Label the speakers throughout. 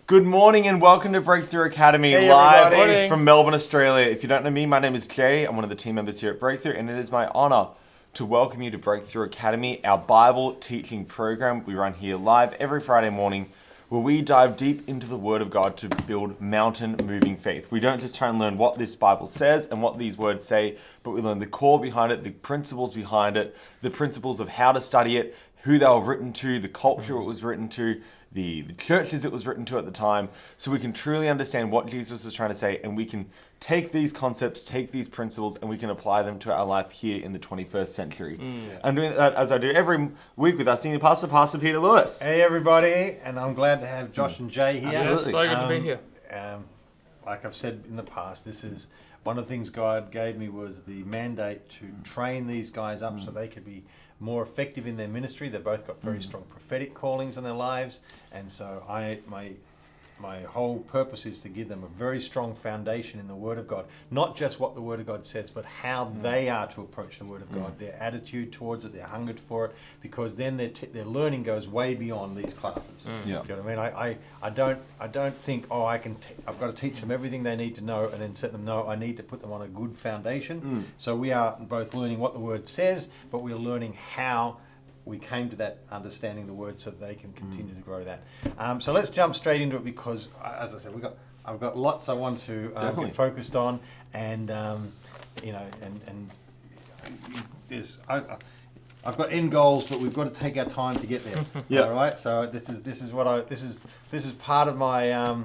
Speaker 1: Good morning and welcome to Breakthrough Academy,
Speaker 2: Hey,
Speaker 1: live
Speaker 2: everybody.
Speaker 1: from Melbourne, Australia. If you don't know me, my name is Jay. I'm one of the team members here at Breakthrough, and it is my honor to welcome you to Breakthrough Academy, our Bible teaching program we run here live every Friday morning, where we dive deep into the Word of God to build mountain-moving faith. We don't just try and learn what this Bible says and what these words say, but we learn the core behind it, the principles behind it, the principles of how to study it, who they were written to, the culture it was written to, the churches it was written to at the time, so we can truly understand what Jesus was trying to say, and we can take these concepts, take these principles, and we can apply them to our life here in the 21st century. I'm doing that as I do every week with our senior pastor, Pastor Peter Lewis.
Speaker 2: Hey everybody, and I'm glad to have Josh and Jay here.
Speaker 1: Absolutely.
Speaker 3: So good to be here.
Speaker 2: Like I've said in the past, this is one of the things God gave me was the mandate to train these guys up so they could be more effective in their ministry. They've both got very strong prophetic callings in their lives, and so my whole purpose is to give them a very strong foundation in the Word of God. Not just what the Word of God says, but how they are to approach the Word of God, their attitude towards it, their hunger for it, because then their learning goes way beyond these classes.
Speaker 1: Yeah.
Speaker 2: Do you know what I mean? I don't think, I've got to teach them everything they need to know and then set them, no, I need to put them on a good foundation. So we are both learning what the Word says, but we're learning how we came to that understanding the Word so that they can continue to grow that. So let's jump straight into it because, as I said, I've got lots I want to get focused on, and there's I've got end goals, but we've got to take our time to get there.
Speaker 1: Yeah.
Speaker 2: All right. So this is part of my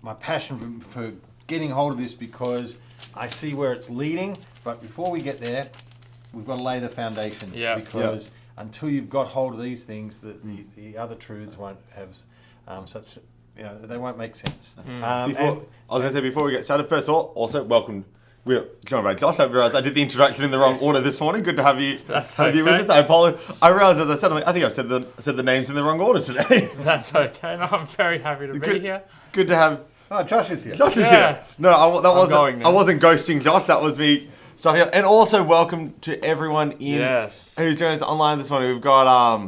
Speaker 2: my passion for getting hold of this because I see where it's leading. But before we get there, we've got to lay the foundations.
Speaker 3: Yeah.
Speaker 2: Because until you've got hold of these things, the other truths won't have such, they won't make sense.
Speaker 1: Before we get started, first of all, also welcome. We're joined by Josh. I realised I did the introduction in the wrong order this morning. Good to have you. You with us. I apologize. I realised as I said, I think I've said the names in the wrong order today.
Speaker 3: That's okay. No, I'm very happy to be here.
Speaker 1: Good to have.
Speaker 2: Oh, Josh is here.
Speaker 1: Josh is here. No, I wasn't ghosting Josh. That was me. So here, and also welcome to everyone who's joining us online this morning. We've got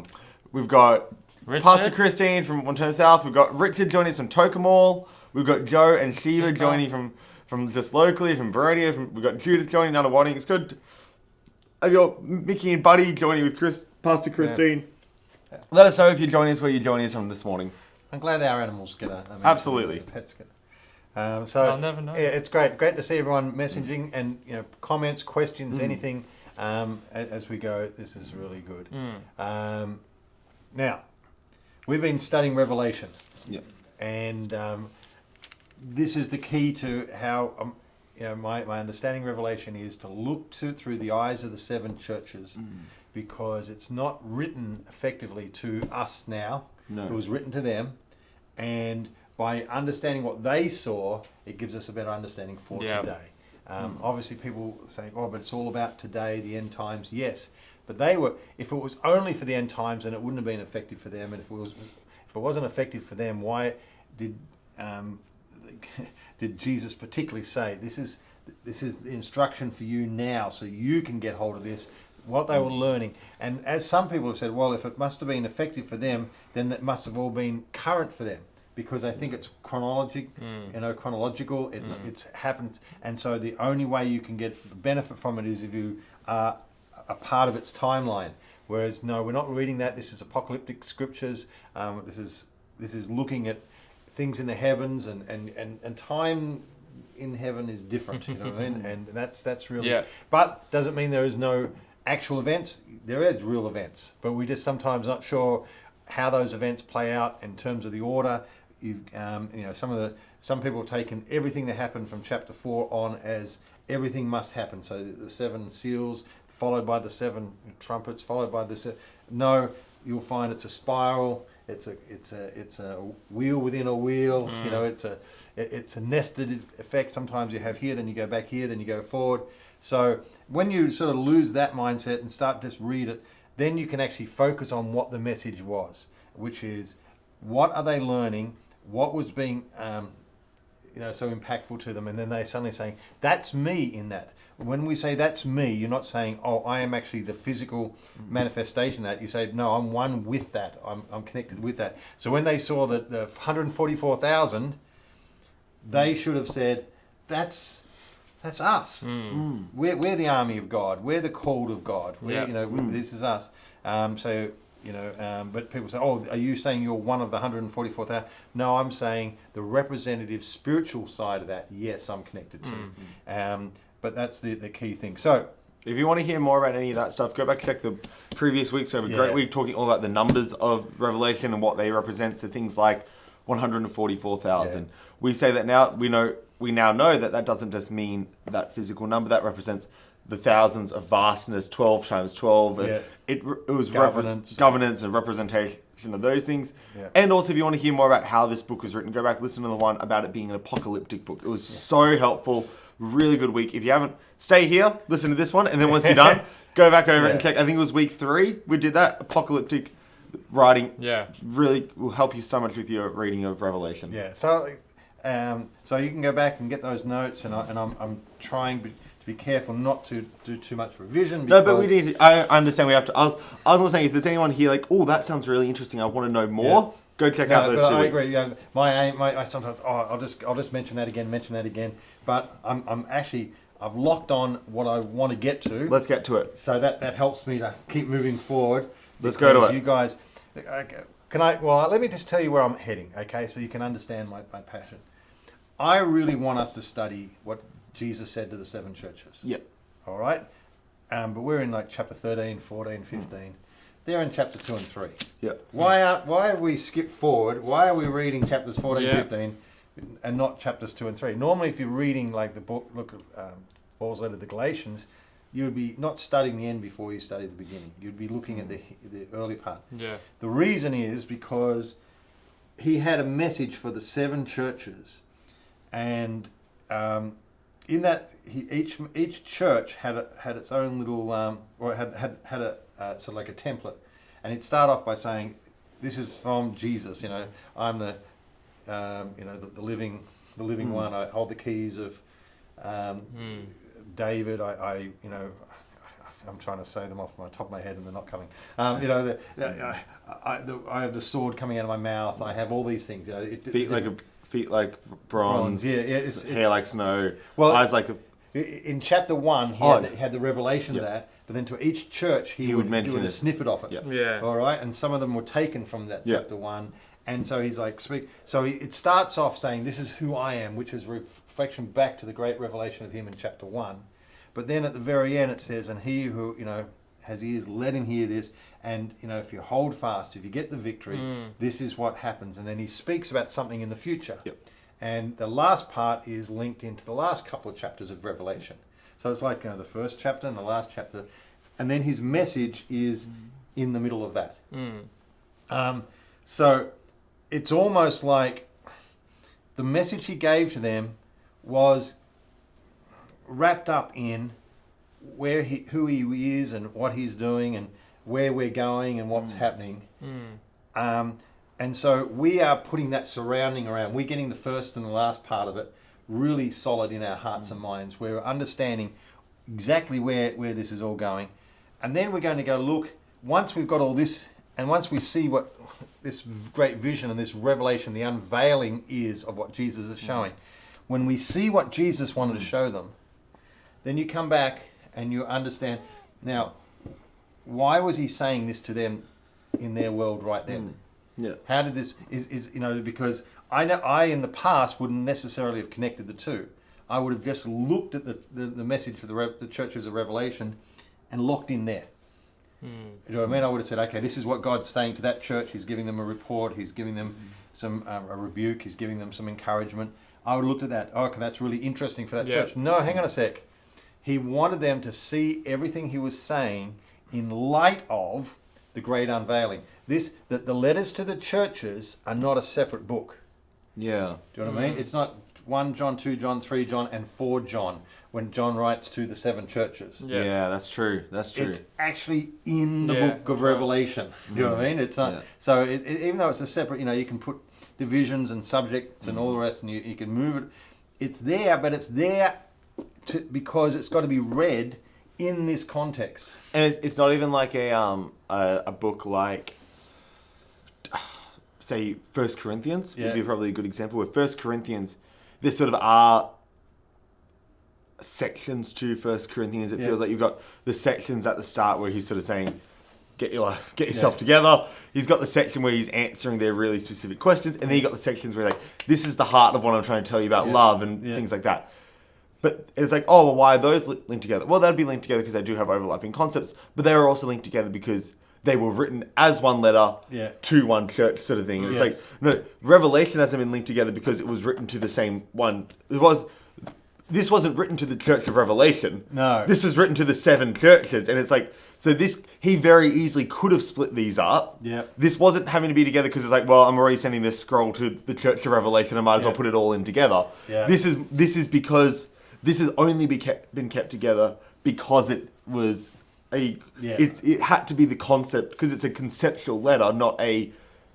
Speaker 3: Richard.
Speaker 1: Pastor Christine from Montana South. We've got Richard joining us from Tokamal. We've got Joe and Shiva joining from just locally from Baronia. We've got Judith joining down in Wadding. It's good. Have your Mickey and Buddy joining with Pastor Christine. Yeah. Let us know if you're joining us where you're joining us from this morning.
Speaker 2: I'm glad our animals get
Speaker 1: absolutely.
Speaker 2: Pets get.
Speaker 3: I'll never know.
Speaker 2: Yeah, it's great to see everyone messaging and comments, questions, anything as we go. This is really good. Now, we've been studying Revelation, and this is the key to how my understanding Revelation is to look through the eyes of the seven churches, because it's not written effectively to us now.
Speaker 1: No.
Speaker 2: It was written to them, and by understanding what they saw, it gives us a better understanding for today. Obviously, people say, "Oh, but it's all about today, the end times." Yes, but if it was only for the end times, then it wouldn't have been effective for them. And if it wasn't effective for them, why did Jesus particularly say, "This is the instruction for you now, so you can get hold of this"? What they were learning, and as some people have said, well, if it must have been effective for them, then that must have all been current for them. Because I think it's chronological. It's happened, and so the only way you can get benefit from it is if you are a part of its timeline. Whereas no, we're not reading that. This is apocalyptic scriptures. This is looking at things in the heavens, and time in heaven is different. You know what I mean? And that's really. Yeah. But doesn't mean there is no actual events. There is real events, but we just sometimes not sure how those events play out in terms of the order. Some people have taken everything that happened from chapter 4 on as everything must happen. So the seven seals, followed by the seven trumpets, followed by no. You'll find it's a spiral. It's a wheel within a wheel. It's a nested effect. Sometimes you have here, then you go back here, then you go forward. So when you sort of lose that mindset and start to just read it, then you can actually focus on what the message was, which is what are they learning. What was being so impactful to them, and then they suddenly saying, "That's me in that." When we say "that's me," you're not saying, "Oh, I am actually the physical manifestation of that." You say, "No, I'm one with that. I'm connected with that." So when they saw the 144,000, they should have said, "That's us. We're the army of God. We're the called of God. This is us." But people say, "Oh, are you saying you're one of the 144,000?" No, I'm saying the representative spiritual side of that. Yes, I'm connected to. But that's the key thing. So,
Speaker 1: if you want to hear more about any of that stuff, go back and check the previous weeks. We have a great week talking all about the numbers of Revelation and what they represent. So things like 144,000. Yeah. We say that now we now know that doesn't just mean that physical number. That represents the thousands of vastness, 12 times 12.
Speaker 2: Yeah.
Speaker 1: It was governance and representation of those things.
Speaker 2: Yeah.
Speaker 1: And also, if you want to hear more about how this book was written, go back, listen to the one about it being an apocalyptic book. It was so helpful. Really good week. If you haven't, stay here, listen to this one, and then once you're done, go back over and check. I think it was week 3 we did that. Apocalyptic writing really will help you so much with your reading of Revelation.
Speaker 2: Yeah. So you can go back and get those notes, and I'm trying to be careful not to do too much revision.
Speaker 1: No, but we need to, I understand we have to. I was saying, if there's anyone here like, oh, that sounds really interesting, I want to know more. Go check out those 2
Speaker 2: I
Speaker 1: weeks.
Speaker 2: agree. My aim, I sometimes, I'll just mention that again. But I've locked on what I want to get to.
Speaker 1: Let's get to it.
Speaker 2: So that helps me to keep moving forward.
Speaker 1: Let's go to it.
Speaker 2: You guys, let me just tell you where I'm heading, okay? So you can understand my passion. I really want us to study what Jesus said to the 7 churches.
Speaker 1: Yep.
Speaker 2: All right? But we're in like chapter 13, 14, 15. They're in chapter 2 and 3.
Speaker 1: Yep.
Speaker 2: Why have we skipped forward? Why are we reading chapters 14, 15, and not chapters 2 and 3? Normally, if you're reading like the book, Paul's letter to the Galatians, you would be not studying the end before you study the beginning. You'd be looking at the early part. Yeah. The reason is because he had a message for the 7 churches, and in that each church had its own little or had a sort of like a template, and it'd start off by saying, "This is from Jesus. I'm the the living one. I hold the keys of David. I'm trying to say them off my top of my head and they're not coming. I have the sword coming out of my mouth. I have all these things.
Speaker 1: Feet like bronze.
Speaker 2: It's
Speaker 1: hair like snow.
Speaker 2: Well,
Speaker 1: eyes like a...
Speaker 2: In chapter 1, he had the revelation of that. But then to each church, he would mention a snippet of it.
Speaker 3: Yeah.
Speaker 2: All right, and some of them were taken from that chapter 1. And so he's like, it starts off saying, "This is who I am," which is reflection back to the great revelation of him in chapter 1. But then at the very end it says, "And he who has ears, let him hear this. And if you hold fast, if you get the victory, this is what happens." And then he speaks about something in the future.
Speaker 1: Yep.
Speaker 2: And the last part is linked into the last couple of chapters of Revelation. So it's like the first chapter and the last chapter, and then his message is in the middle of that. So it's almost like the message he gave to them was wrapped up in who he is and what he's doing and where we're going and what's happening. And so we are putting that surrounding around. We're getting the first and the last part of it really solid in our hearts and minds. We're understanding exactly where this is all going. And then we're going to go look, once we've got all this, and once we see what this great vision and this revelation, the unveiling is of what Jesus is showing, when we see what Jesus wanted to show them, then you come back and you understand, now, why was he saying this to them in their world right then?
Speaker 1: Yeah.
Speaker 2: How did this, because I in the past wouldn't necessarily have connected the two. I would have just looked at the message for the churches of Revelation and locked in there. You know what I mean? I would have said, okay, this is what God's saying to that church. He's giving them a report. He's giving them some a rebuke. He's giving them some encouragement. I would have looked at that. Oh, okay, that's really interesting for that church. No, hang on a sec. He wanted them to see everything he was saying in light of the great unveiling. That the letters to the churches are not a separate book.
Speaker 1: Yeah.
Speaker 2: Do you know what I mean? It's not 1 John, 2 John, 3 John, and 4 John when John writes to the 7 churches.
Speaker 1: Yeah, that's true. That's true.
Speaker 2: It's actually in the book of Revelation. Do you know what I mean? It's not, so even though it's a separate, you can put divisions and subjects and all the rest, and you can move it. It's there, but it's there because it's got to be read in this context.
Speaker 1: And it's not even like a book like, say, 1 Corinthians would be probably a good example. Where 1 Corinthians, there sort of are sections to 1 Corinthians. It feels like you've got the sections at the start where he's sort of saying, get yourself together. He's got the section where he's answering their really specific questions, and then you got the sections where like, this is the heart of what I'm trying to tell you about love and things like that. But it's like, oh, well, why are those linked together? Well, they'd be linked together because they do have overlapping concepts, but they are also linked together because they were written as one letter to one church, sort of thing. And it's like, no, Revelation hasn't been linked together because it was written to the same one. This wasn't written to the Church of Revelation. No. This was written to the 7 churches. And it's like, so he very easily could have split these up. Yeah. This wasn't having to be together because it's like, well, I'm already sending this scroll to the Church of Revelation. I might as well put it all in together. Yeah. This is because this has only been kept together because it was it had to be the concept, because it's a conceptual letter, not a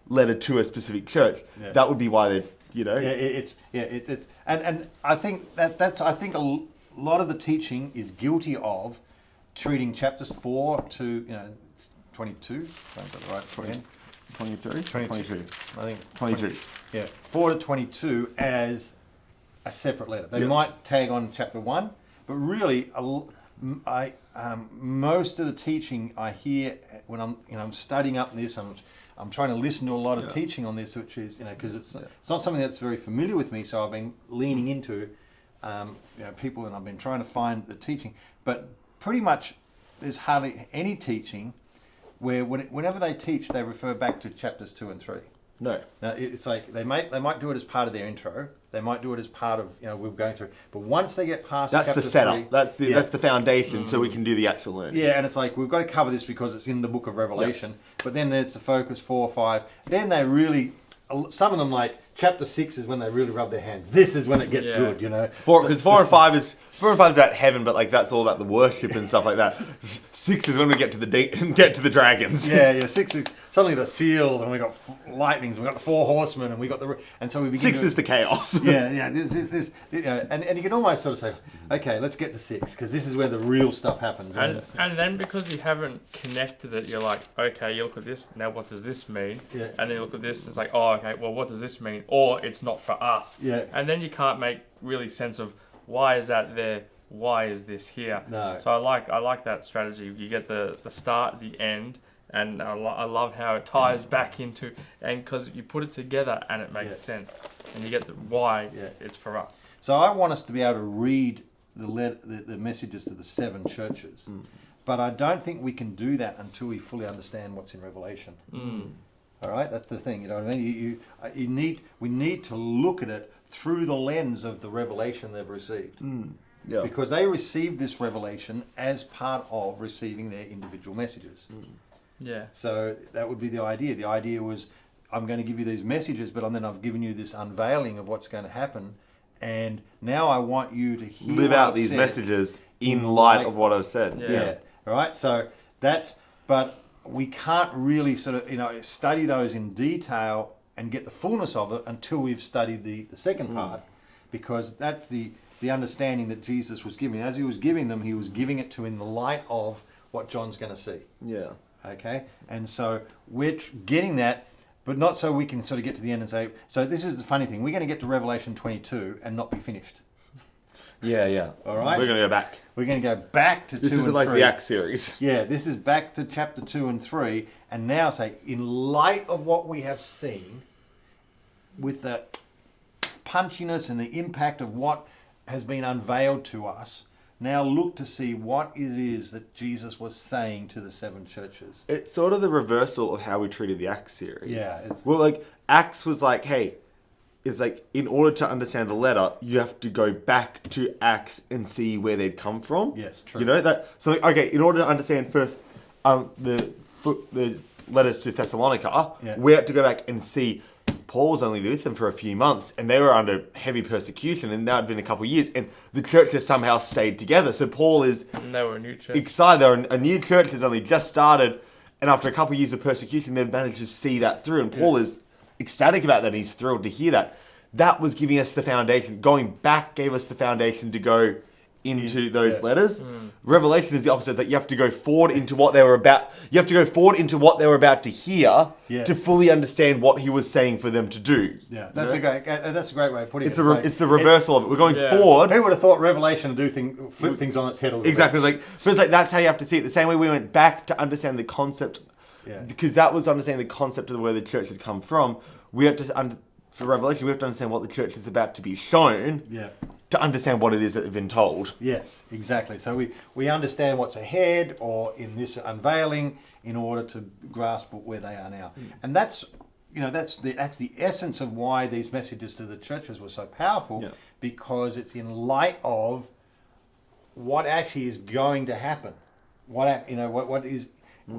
Speaker 1: letter to a specific church. Yeah. That would be why they,
Speaker 2: and I think that's a lot of the teaching is guilty of treating chapters 4 to 22. Is that right?
Speaker 1: 23? 22.
Speaker 2: I think
Speaker 1: 22.
Speaker 2: 4 to 22 as a separate letter. They might tag on chapter 1, but really, most of the teaching I hear when I'm studying up this, I'm trying to listen to a lot of teaching on this, which is because it's not something that's very familiar with me. So I've been leaning into people, and I've been trying to find the teaching. But pretty much, there's hardly any teaching where whenever they teach, they refer back to chapters 2 and 3.
Speaker 1: No.
Speaker 2: Now it's like they might do it as part of their intro. They might do it as part of we're going through. But once they get past
Speaker 1: that's
Speaker 2: chapter
Speaker 1: the setup.
Speaker 2: 3,
Speaker 1: that's the foundation, so we can do the actual learning.
Speaker 2: Yeah, and it's like we've got to cover this because it's in the book of Revelation. But then there's the focus 4, 5. Then they really, some of them like chapter 6 is when they really rub their hands. This is when it gets good,
Speaker 1: Because 4 and 5 is about heaven, but like that's all about the worship and stuff like that. 6 is when we get to the dragons.
Speaker 2: Yeah. 6 is suddenly the seals, and we got lightnings, we got the 4 horsemen, and we got and so we begin.
Speaker 1: 6 is the chaos.
Speaker 2: Yeah. This and you can almost sort of say, okay, let's get to 6 because this is where the real stuff happens.
Speaker 3: And then because you haven't connected it, you're like, okay, you look at this. Now, what does this mean? Yeah. And then you look at this, and it's like, oh, okay, well, what does this mean? Or it's not for us. Yeah. And then you can't make really sense of why is that there. Why is this here? No. So I like that strategy. You get the start, the end, and I love how it ties back into, and because you put it together and it makes sense, and you get the why it's for us.
Speaker 2: So I want us to be able to read the messages to the 7 churches, but I don't think we can do that until we fully understand what's in Revelation. All right, that's the thing. You know what I mean? We need to look at it through the lens of the revelation they've received. Yeah. Because they received this revelation as part of receiving their individual messages.
Speaker 3: Yeah.
Speaker 2: So that would be the idea. The idea was, I'm going to give you these messages, but then I've given you this unveiling of what's going to happen, and now I want you to
Speaker 1: live out these messages in light of what I've said.
Speaker 2: Yeah. All right. So but we can't really sort of study those in detail and get the fullness of it until we've studied the second part, because that's the understanding that Jesus was giving. As he was giving them, he was giving it to in the light of what John's going to see. Yeah. Okay? And so we're getting that, but not so we can sort of get to the end and say, so this is the funny thing, we're going to get to Revelation 22 and not be finished.
Speaker 1: Yeah.
Speaker 2: All right?
Speaker 1: We're going to go back.
Speaker 2: We're going to go back to 2 and 3.
Speaker 1: This is like the Acts series.
Speaker 2: Yeah, this is back to chapter 2 and 3, and now say, in light of what we have seen, with the punchiness and the impact of what has been unveiled to us, now look to see what it is that Jesus was saying to the 7 churches.
Speaker 1: It's sort of the reversal of how we treated the Acts series.
Speaker 2: Yeah.
Speaker 1: Well, like, Acts was like, hey, it's like, in order to understand the letter, you have to go back to Acts and see where they'd come from.
Speaker 2: Yes, true.
Speaker 1: You know, that, so, like, okay, in order to understand first the letters to Thessalonica, we have to go back and see Paul was only with them for a few months, and they were under heavy persecution, and now it'd been a couple of years, and the church has somehow stayed together. So Paul is
Speaker 3: and they were a new church.
Speaker 1: excited. They're a new church has only just started, and after a couple of years of persecution, they've managed to see that through. And Paul is ecstatic about that, and he's thrilled to hear that. That was giving us the foundation. Going back gave us the foundation to go into those letters. Revelation is the opposite, that you have to go forward into what they were about. You have to go forward into what they were about to hear to fully understand what he was saying for them to do.
Speaker 2: Yeah, that's a great way of putting it.
Speaker 1: It's the reversal of it. We're going forward.
Speaker 2: Who would have thought Revelation would flip things on its head a little
Speaker 1: Exactly.
Speaker 2: bit?
Speaker 1: But it's like that's how you have to see it. The same way we went back to understand the concept, because that was understanding the concept of where the church had come from. We have to for Revelation, we have to understand what the church is about to be shown. To understand what it is that they've been told.
Speaker 2: Yes, exactly. So we understand what's ahead, or in this unveiling, in order to grasp where they are now. And that's the essence of why these messages to the churches were so powerful, because it's in light of what actually is going to happen. What is.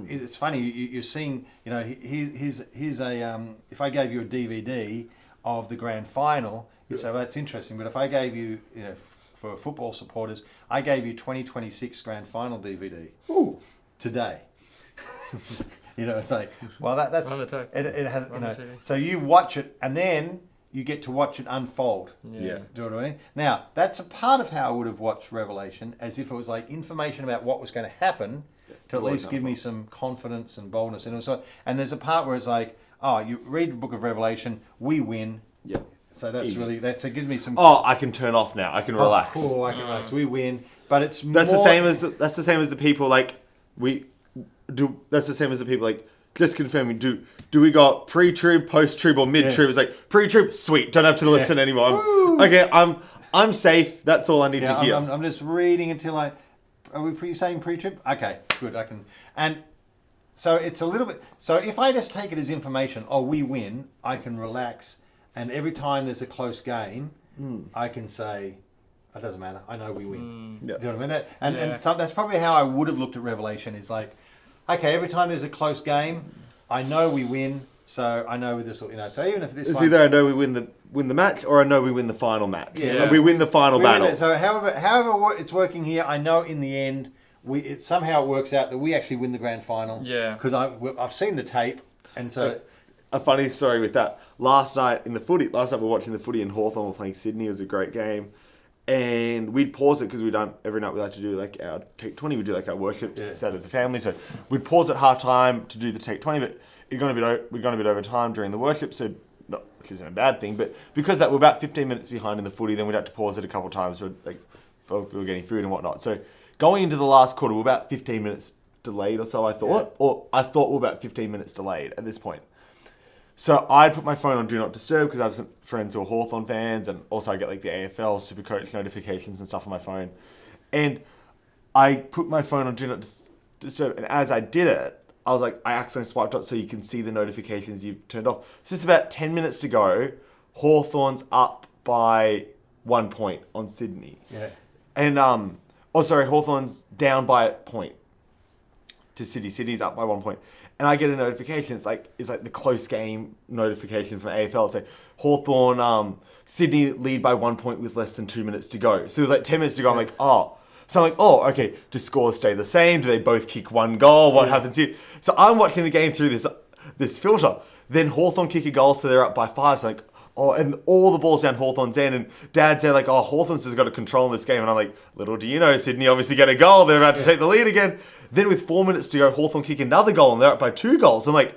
Speaker 2: It's funny, you're seeing, here's a if I gave you a DVD of the grand final, you say, well, that's interesting. But if I gave you, for football supporters, I gave you 2026 grand final DVD today. It's like, well, that's it has, so you watch it and then you get to watch it unfold. Do you know what I mean? Now, that's a part of how I would have watched Revelation, as if it was like information about what was going to happen, to at least give me some confidence and boldness. And there's a part where it's like, oh, you read the book of Revelation, we win. So that's easy. It gives me some.
Speaker 1: Oh, I can turn off now. I can relax.
Speaker 2: Cool, I can relax. We win, but it's
Speaker 1: that's the same as the people like we do. That's the same as the people like just confirming. Do we got pre-trib, post-trib, or mid-trib? It's like pre-trib, sweet. Don't have to listen anymore. Okay, I'm safe. That's all I need to hear.
Speaker 2: I'm just reading until are we saying pre-trib? Okay, good. I can and. So it's a little bit. So if I just take it as information, we win, I can relax. And every time there's a close game, I can say, it doesn't matter. I know we win. Do you know what I mean? And so that's probably how I would have looked at Revelation. Is like, okay, every time there's a close game, I know we win. So I know this. So even if this,
Speaker 1: it's either I know we win the match, or I know we win the final match. We win the final battle.
Speaker 2: So however it's working here, I know in the end, somehow it works out that we actually win the grand final. Because I've seen the tape, and so.
Speaker 1: A funny story with that. Last night we were watching the footy, and Hawthorn were playing Sydney. It was a great game. And we'd pause it because every night we like to do like our Take 20. We do like our worship set as a family. So we'd pause at half time to do the Take 20, but we'd gone a bit over time during the worship. So which isn't a bad thing, but because that we're about 15 minutes behind in the footy, then we'd have to pause it a couple of times for we were getting food and whatnot. So going into the last quarter, we're about 15 minutes delayed or so, I thought. Or I thought we're about 15 minutes delayed at this point. So I'd put my phone on Do Not Disturb because I have some friends who are Hawthorn fans, and also I get like the AFL Supercoach notifications and stuff on my phone. And I put my phone on Do Not Disturb, and as I did it, I was like, I accidentally swiped up so you can see the notifications you've turned off. So it's about 10 minutes to go. Hawthorn's up by 1 point on Sydney. And, Hawthorn's down by a point to City. City's up by 1 point. And I get a notification. It's like the close game notification from AFL. It's like Hawthorn, Sydney lead by 1 point with less than 2 minutes to go. So it was like 10 minutes to go. I'm like, oh. So I'm like, okay, do scores stay the same? Do they both kick one goal? What happens here? So I'm watching the game through this filter. Then Hawthorn kick a goal, so they're up by 5. So I'm like, and all the balls down Hawthorn's end, and Dad's there like, Hawthorn's has got a control in this game. And I'm like, little do you know, Sydney obviously get a goal. They're about to take the lead again. Then with 4 minutes to go, Hawthorn kick another goal, and they're up by 2 goals. I'm like,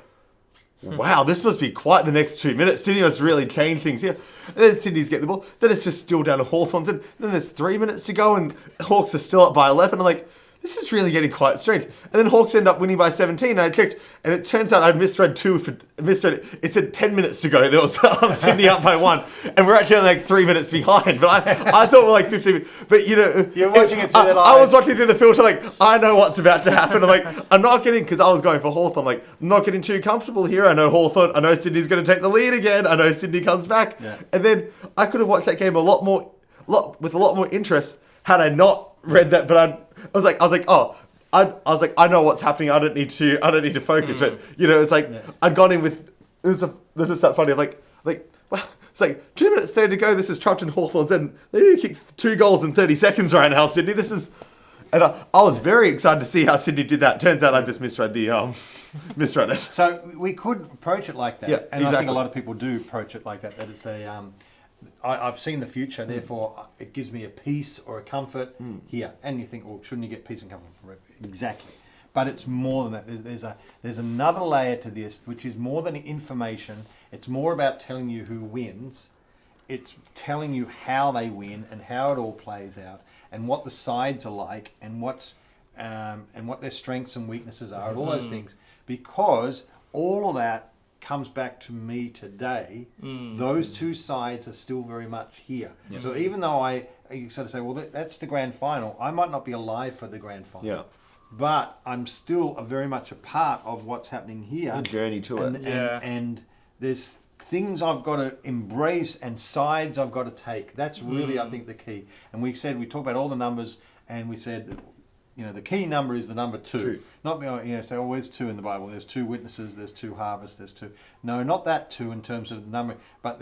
Speaker 1: wow, this must be quite the next 2 minutes. Sydney must really change things here. And then Sydney's get the ball. Then it's just still down to Hawthorn's end. Then there's 3 minutes to go, and Hawks are still up by 11. I'm like, this is really getting quite strange. And then Hawks end up winning by 17, and I checked, and it turns out I'd misread it. It said 10 minutes to go. There was Sydney up by 1, and we're actually only like 3 minutes behind. But I thought we're like 15 minutes. But
Speaker 2: you're watching it through the live.
Speaker 1: I was watching through the filter, like, I know what's about to happen. I'm like, I'm not getting, because I was going for Hawthorn, like, I'm not getting too comfortable here. I know Hawthorn, I know Sydney's going to take the lead again. I know Sydney comes back. And then I could have watched that game with a lot more interest had I not read that. But I was like, I know what's happening. I don't need to focus. But it's like I'd gone in with this is that funny. I'm like, like, well, it's like 2 minutes 30 to go. This is Troughton Hawthorns, and they need to kick 2 goals in 30 seconds right now, Sydney. This is, and I was very excited to see how Sydney did that. Turns out I just misread misread it.
Speaker 2: So we could approach it like that,
Speaker 1: Yeah,
Speaker 2: and
Speaker 1: exactly.
Speaker 2: I think a lot of people do approach it like that. That it's a, I've seen the future, therefore it gives me a peace or a comfort here. And you think, well, shouldn't you get peace and comfort from it? Exactly. But it's more than that. There's another layer to this, which is more than information. It's more about telling you who wins. It's telling you how they win and how it all plays out, and what the sides are like, and what their strengths and weaknesses are, and all those things. Because all of that comes back to me today. Those two sides are still very much here. Yeah. So even though you sort of say, well, that's the grand final, I might not be alive for the grand final. Yeah. But I'm still very much a part of what's happening here.
Speaker 1: The journey to it.
Speaker 2: And there's things I've got to embrace and sides I've got to take. That's really, I think, the key. And we talked about all the numbers, and we said that, the key number is the number 2. Not, say, oh, there's 2 in the Bible. There's 2 witnesses, there's 2 harvests, there's 2. No, not that 2 in terms of the number, but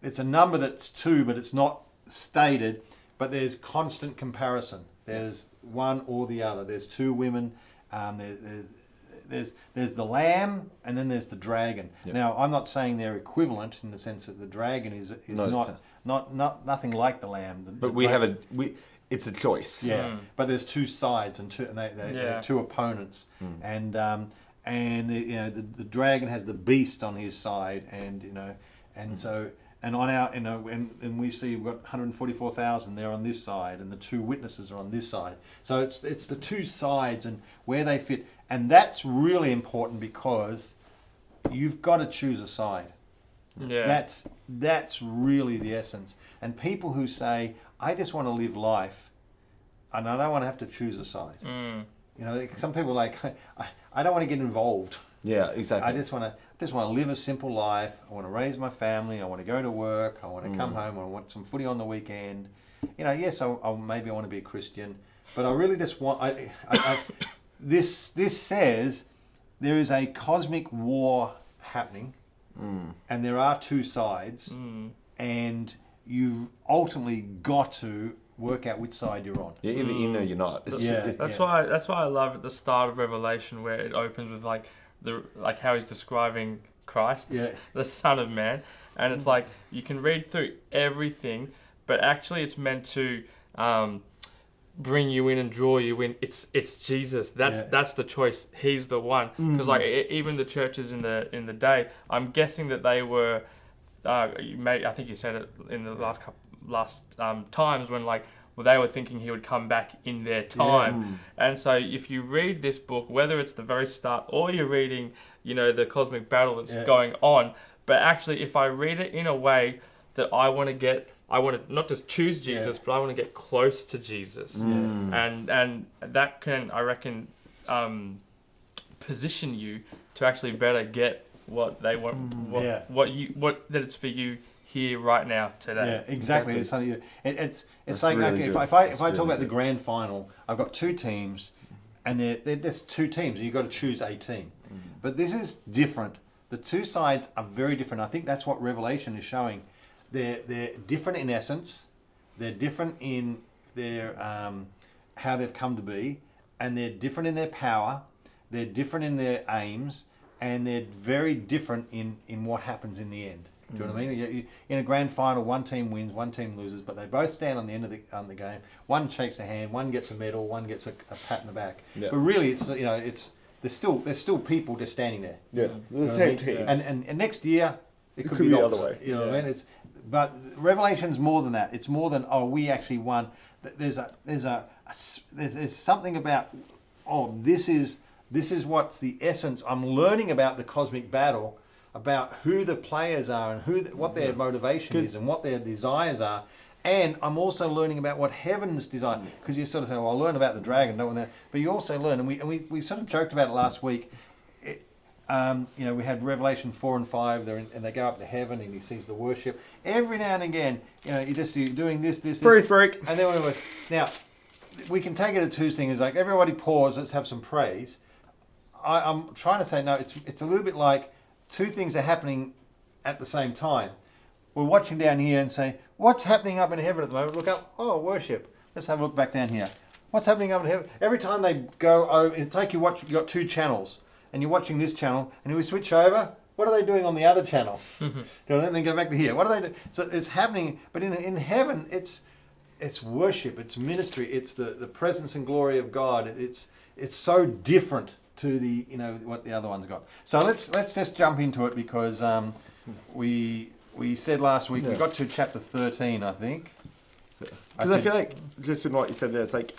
Speaker 2: it's a number that's 2, but it's not stated, but there's constant comparison. There's one or the other. There's 2 women. There's the lamb, and then there's the dragon. Yep. Now, I'm not saying they're equivalent in the sense that the dragon is nothing like the lamb.
Speaker 1: It's a choice.
Speaker 2: Yeah, but there's 2 sides and they're 2 opponents, and the dragon has the beast on his side, and so. And on our, and we see we've got 144,000 there on this side, and the 2 witnesses are on this side. So it's the 2 sides and where they fit, and that's really important because you've got to choose a side.
Speaker 3: Yeah.
Speaker 2: That's really the essence. And people who say, I just want to live life, and I don't want to have to choose a side. Some people are like, I don't want to get involved.
Speaker 1: Yeah, exactly.
Speaker 2: I just want to live a simple life. I want to raise my family. I want to go to work. I want to come home. I want some footy on the weekend. Yes, maybe I want to be a Christian, but I really just want. This says there is a cosmic war happening, and there are 2 sides, and you've ultimately got to work out which side you're on.
Speaker 1: Yeah, either you know you're not.
Speaker 3: That's why I love at the start of Revelation where it opens with like how he's describing Christ, the Son of Man, and it's like you can read through everything, but actually it's meant to bring you in and draw you in. It's Jesus. That's the choice. He's the one. Because even the churches in the day, I'm guessing that they were. I think you said it in the last times when they were thinking he would come back in their time. And so if you read this book, whether it's the very start or you're reading, the cosmic battle that's going on, but actually if I read it in a way that I want to not just choose Jesus, but I want to get close to Jesus. And that can, I reckon, position you to actually better get what they want, that it's for you here right now today.
Speaker 2: Yeah, exactly. It's something. It's like really if I talk about the grand final, I've got 2 teams, and they're just 2 teams. You've got to choose a team. But this is different. The 2 sides are very different. I think that's what Revelation is showing. They're different in essence. They're different in their how they've come to be, and they're different in their power. They're different in their aims, and they're very different in what happens in the end. Do you know what I mean? In a grand final, one team wins, one team loses, but they both stand on the end of the game. One shakes a hand, one gets a medal, one gets a pat in the back. Yep. But really, there's still people just standing there.
Speaker 1: Yeah, the same team.
Speaker 2: And next year it could be the other way. You know what I mean? But Revelation's more than that. It's more than we actually won. There's something about this is what's the essence. I'm learning about the cosmic battle, about who the players are and what their motivation is and what their desires are. And I'm also learning about what heaven's desire, because you sort of say, well, I'll learn about the dragon, don't want that. But you also learn, and we sort of joked about it last week. We had Revelation 4 and 5, and they go up to heaven, and he sees the worship. Every now and again, you're doing this.
Speaker 1: Praise break.
Speaker 2: And then now, we can take it as 2 things, like everybody pause, let's have some praise. I'm trying to say, no, it's a little bit like 2 things are happening at the same time. we're watching down here and say, what's happening up in heaven at the moment? Look up, oh, worship. Let's have a look back down here. What's happening up in heaven? Every time they go over, it's like you've got two channels, and you're watching this channel, and we switch over. What are they doing on the other channel? And then they go back to here. What are they doing? So it's happening, but in heaven, it's worship, it's ministry, it's the presence and glory of God. It's so different to the what the other one's got. So let's just jump into it because we said last week we got to chapter 13, I think.
Speaker 1: Because I feel like just with what you said there, it's like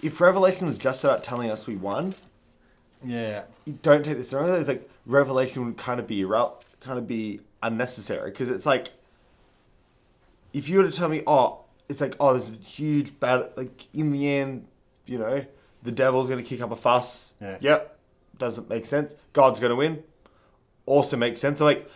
Speaker 1: if Revelation was just about telling us we won.
Speaker 2: Yeah.
Speaker 1: Don't take this wrong. It's like Revelation would kind of be unnecessary because it's like if you were to tell me, it's like, there's a huge battle. Like in the end, the devil's going to kick up a fuss.
Speaker 2: Yeah.
Speaker 1: Yep, doesn't make sense. God's going to win. Also makes sense. So like,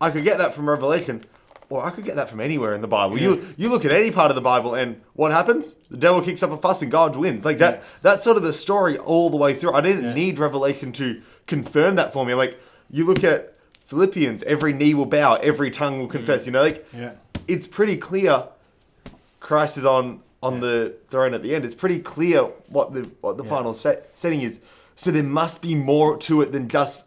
Speaker 1: I could get that from Revelation, or I could get that from anywhere in the Bible.
Speaker 2: Yeah.
Speaker 1: You look at any part of the Bible, and what happens? The devil kicks up a fuss, and God wins. Like that. Yeah. That's sort of the story all the way through. I didn't need Revelation to confirm that for me. Like you look at Philippians, every knee will bow, every tongue will confess. It's pretty clear. Christ is on the throne at the end. It's pretty clear what the final setting is. So there must be more to it than just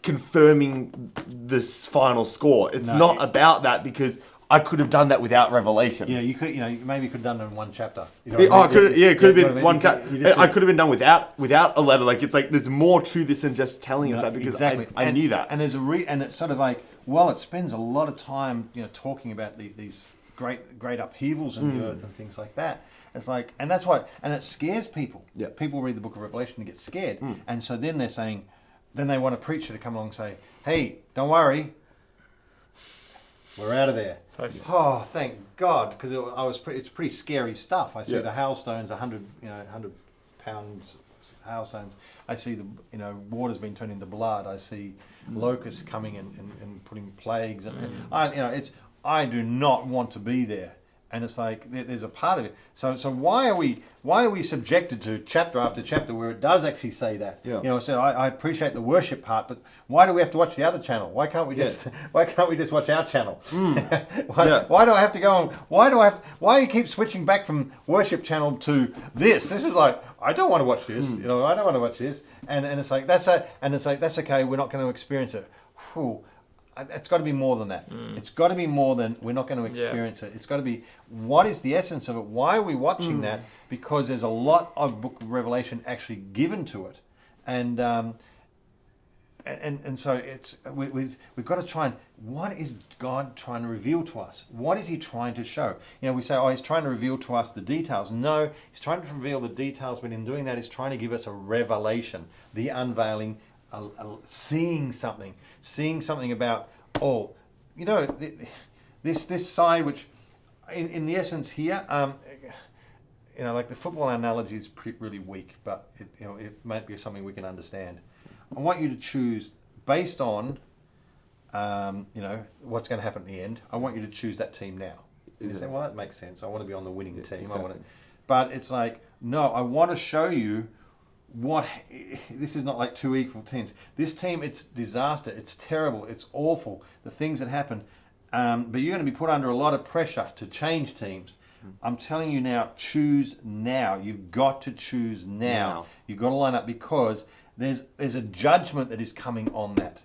Speaker 1: confirming this final score. It's not about that because I could have done that without Revelation.
Speaker 2: Yeah, you could. Maybe you could have done it in one chapter.
Speaker 1: It could have been one chapter. I could have been done without a letter. Like it's like there's more to this than just telling us that because I knew that.
Speaker 2: And there's and it's sort of like it spends a lot of time talking about these great upheavals in the earth and things like that. It's like, and that's why, and it scares people.
Speaker 1: Yeah.
Speaker 2: People read the book of Revelation and get scared. And so then they're saying, then they want a preacher to come along and say, hey, don't worry, we're out of there.
Speaker 3: Totally.
Speaker 2: Oh, thank God, because it's pretty scary stuff. I see the hailstones, 100 pounds hailstones. I see the water's been turned into blood. I see locusts coming and putting plagues, and I do not want to be there. And it's like there's a part of it. So why are we subjected to chapter after chapter where it does actually say that?
Speaker 1: Yeah.
Speaker 2: I appreciate the worship part, but why do we have to watch the other channel? Why can't we just watch our channel? Why do I have to go on? Why do you keep switching back from worship channel to this? This is like I don't want to watch this. I don't want to watch this. And it's like that's okay. We're not going to experience it. Whew. It's got to be more than that. It's got to be more than we're not going to experience it. It's got to be what is the essence of it? Why are we watching that? Because there's a lot of Book of Revelation actually given to it, and so it's we've got to try and what is God trying to reveal to us? What is He trying to show? We say, He's trying to reveal to us the details. No, He's trying to reveal the details, but in doing that, He's trying to give us a revelation, the unveiling. Seeing something about this side, which in the essence here, like the football analogy is really weak, but it might be something we can understand. I want you to choose based on what's going to happen at the end. I want you to choose that team now. You say, well, that makes sense. I want to be on the winning team.
Speaker 1: Exactly.
Speaker 2: But it's like, no, I want to show you. This is not like two equal teams. This team, it's disaster, it's terrible, it's awful, the things that happen. But you're going to be put under a lot of pressure to change teams. I'm telling you now, choose now. You've got to choose now. You've got to line up because there's a judgment that is coming on that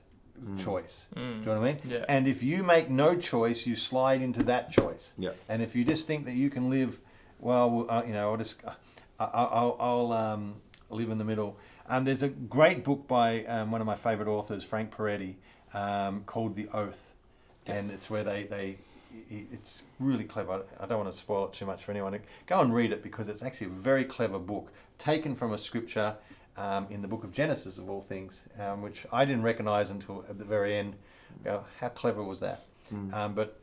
Speaker 2: choice. Do you know what I mean?
Speaker 3: Yeah.
Speaker 2: And if you make no choice, you slide into that choice.
Speaker 1: Yeah.
Speaker 2: And if you just think that you can live, I'll live in the middle. There's a great book by one of my favorite authors, Frank Peretti, called The Oath. Yes. And it's where it's really clever. I don't want to spoil it too much for anyone. Go and read it because it's actually a very clever book taken from a scripture in the book of Genesis of all things, which I didn't recognize until at the very end. How clever was that? But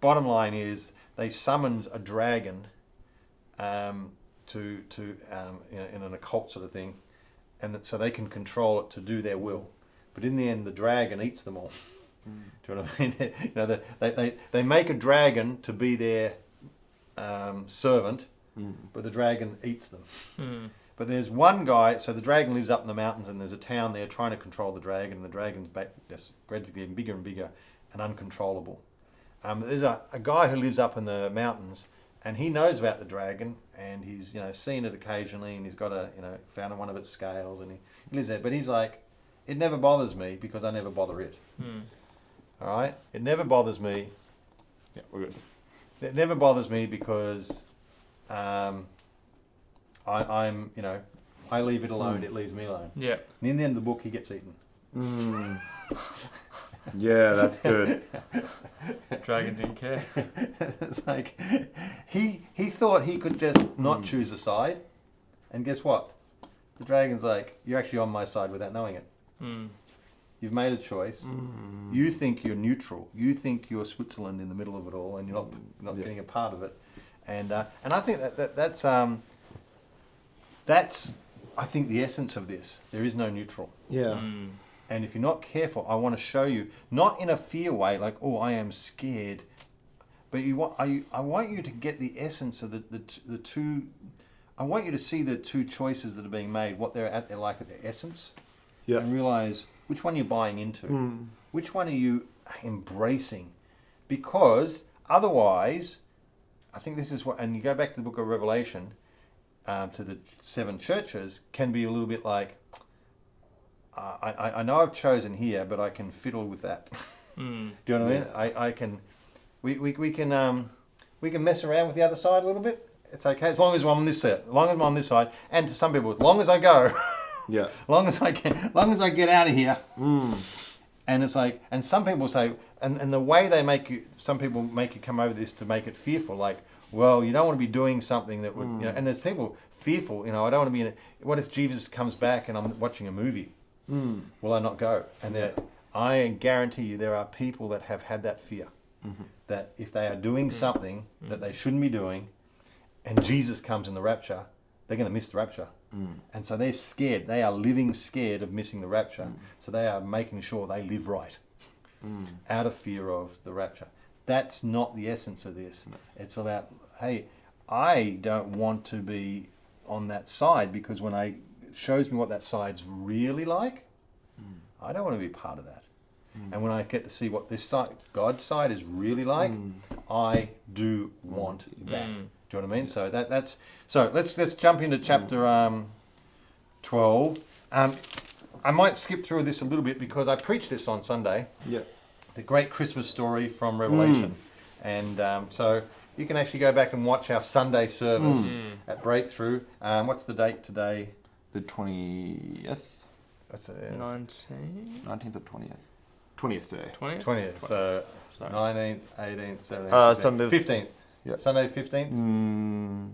Speaker 2: bottom line is they summons a dragon to in an occult sort of thing, and so they can control it to do their will. But in the end, the dragon eats them all. Do you know what I mean? They make a dragon to be their servant, but the dragon eats them. But there's one guy. So the dragon lives up in the mountains, and there's a town there trying to control the dragon. And the dragon's back just gradually getting bigger and bigger and uncontrollable. there's a guy who lives up in the mountains, and he knows about the dragon, and he's seen it occasionally, and he's got found one of its scales, and he lives there. But he's like, it never bothers me because I never bother it. All right, it never bothers me.
Speaker 1: Yeah, we're good.
Speaker 2: It never bothers me because I leave it alone. It leaves me alone.
Speaker 3: Yeah.
Speaker 2: And in the end of the book, he gets eaten.
Speaker 1: Yeah, that's good.
Speaker 3: Dragon didn't care.
Speaker 2: It's like he thought he could just not choose a side, and guess what? The dragon's like, you're actually on my side without knowing it. You've made a choice. You think you're neutral. You think you're Switzerland in the middle of it all, and you're not getting a part of it. And I think that's I think the essence of this. There is no neutral.
Speaker 1: Yeah.
Speaker 2: And if you're not careful, I want to show you, not in a fear way, like, oh, I am scared, but I want you to get the essence of the two. I want you to see the two choices that are being made, what they're at their essence, and realize which one you're buying into, which one are you embracing, because otherwise, I think this is what. And you go back to the book of Revelation, to the 7 churches, can be a little bit like. I know I've chosen here, but I can fiddle with that. Do you know what I mean? I can, we can mess around with the other side a little bit. It's okay as long as I'm on this side. As long as I'm on this side, and to some people, as long as I go, as long as I get out of here. And it's like, and some people say, and the way they make you, some people make you come over this to make it fearful. Like, well, you don't want to be doing something that would, and there's people fearful. I don't want to be in it. What if Jesus comes back and I'm watching a movie? Will I not go? And I guarantee you there are people that have had that fear, that if they are doing something that they shouldn't be doing, and Jesus comes in the rapture, they're going to miss the rapture. And so they're scared. They are living scared of missing the rapture. So they are making sure they live right out of fear of the rapture. That's not the essence of this. No. It's about, hey, I don't want to be on that side, because when it shows me what that side's really like, I don't want to be part of that. And when I get to see what this side, God's side, is really like, I do want that. Do you know what I mean? So that's so. Let's jump into chapter 12. I might skip through this a little bit because I preached this on Sunday. Yeah. The great Christmas story from Revelation, and so you can actually go back and watch our Sunday service at Breakthrough. What's the date today?
Speaker 1: The 20th.
Speaker 2: What's the
Speaker 1: 19th or 20th? 20th day.
Speaker 2: 20th. So 19th, 18th, 17th,
Speaker 1: Sunday
Speaker 2: 15th.
Speaker 1: Yep.
Speaker 2: Sunday 15th?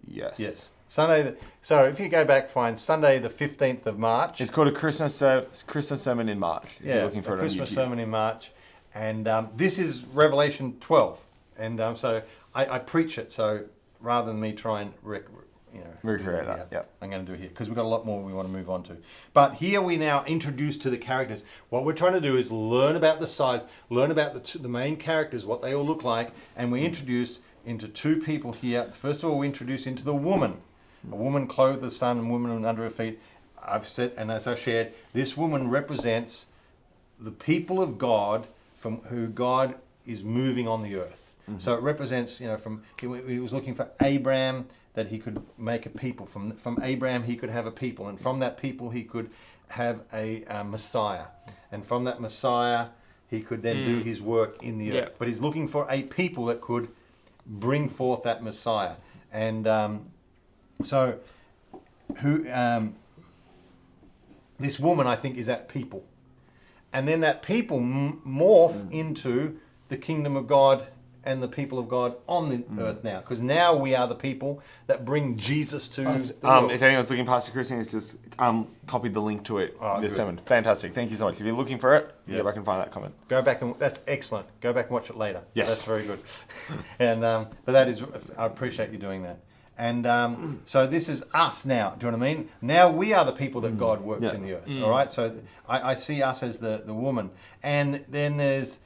Speaker 1: Yes.
Speaker 2: Yes. Sunday. So if you go back, find Sunday the 15th of March.
Speaker 1: It's called a Christmas sermon in March. If you're looking for it on YouTube.
Speaker 2: Christmas sermon in March. And this is Revelation 12. And so I preach it. So rather than me try and
Speaker 1: recreate that,
Speaker 2: I'm going to do it here because we've got a lot more we want to move on to. But here we now introduce to the characters. What we're trying to do is learn about the sides, learn about the main characters, what they all look like, and we introduce into 2 people here. First of all, we introduce into the woman. A woman clothed the sun and woman under her feet. I've said, and as I shared, this woman represents the people of God from who God is moving on the earth. So it represents, from he was looking for Abraham, that he could make a people. From Abraham he could have a people, and from that people he could have a Messiah, and from that Messiah he could then do his work in the earth. But he's looking for a people that could bring forth that Messiah. And so this woman, I think, is that people. And then that people morph into the kingdom of God and the people of God on the earth now. Because now we are the people that bring Jesus to the world.
Speaker 1: If anyone's looking, Pastor Christian has just copied the link to it, this sermon. Fantastic. Thank you so much. If you're looking for it, go back and find that comment.
Speaker 2: Go back and, that's excellent. Go back and watch it later.
Speaker 1: Yes.
Speaker 2: That's very good. And but that is, I appreciate you doing that. And so this is us now. Do you know what I mean? Now we are the people that God works in the earth. All right. So I see us as the woman. And then there's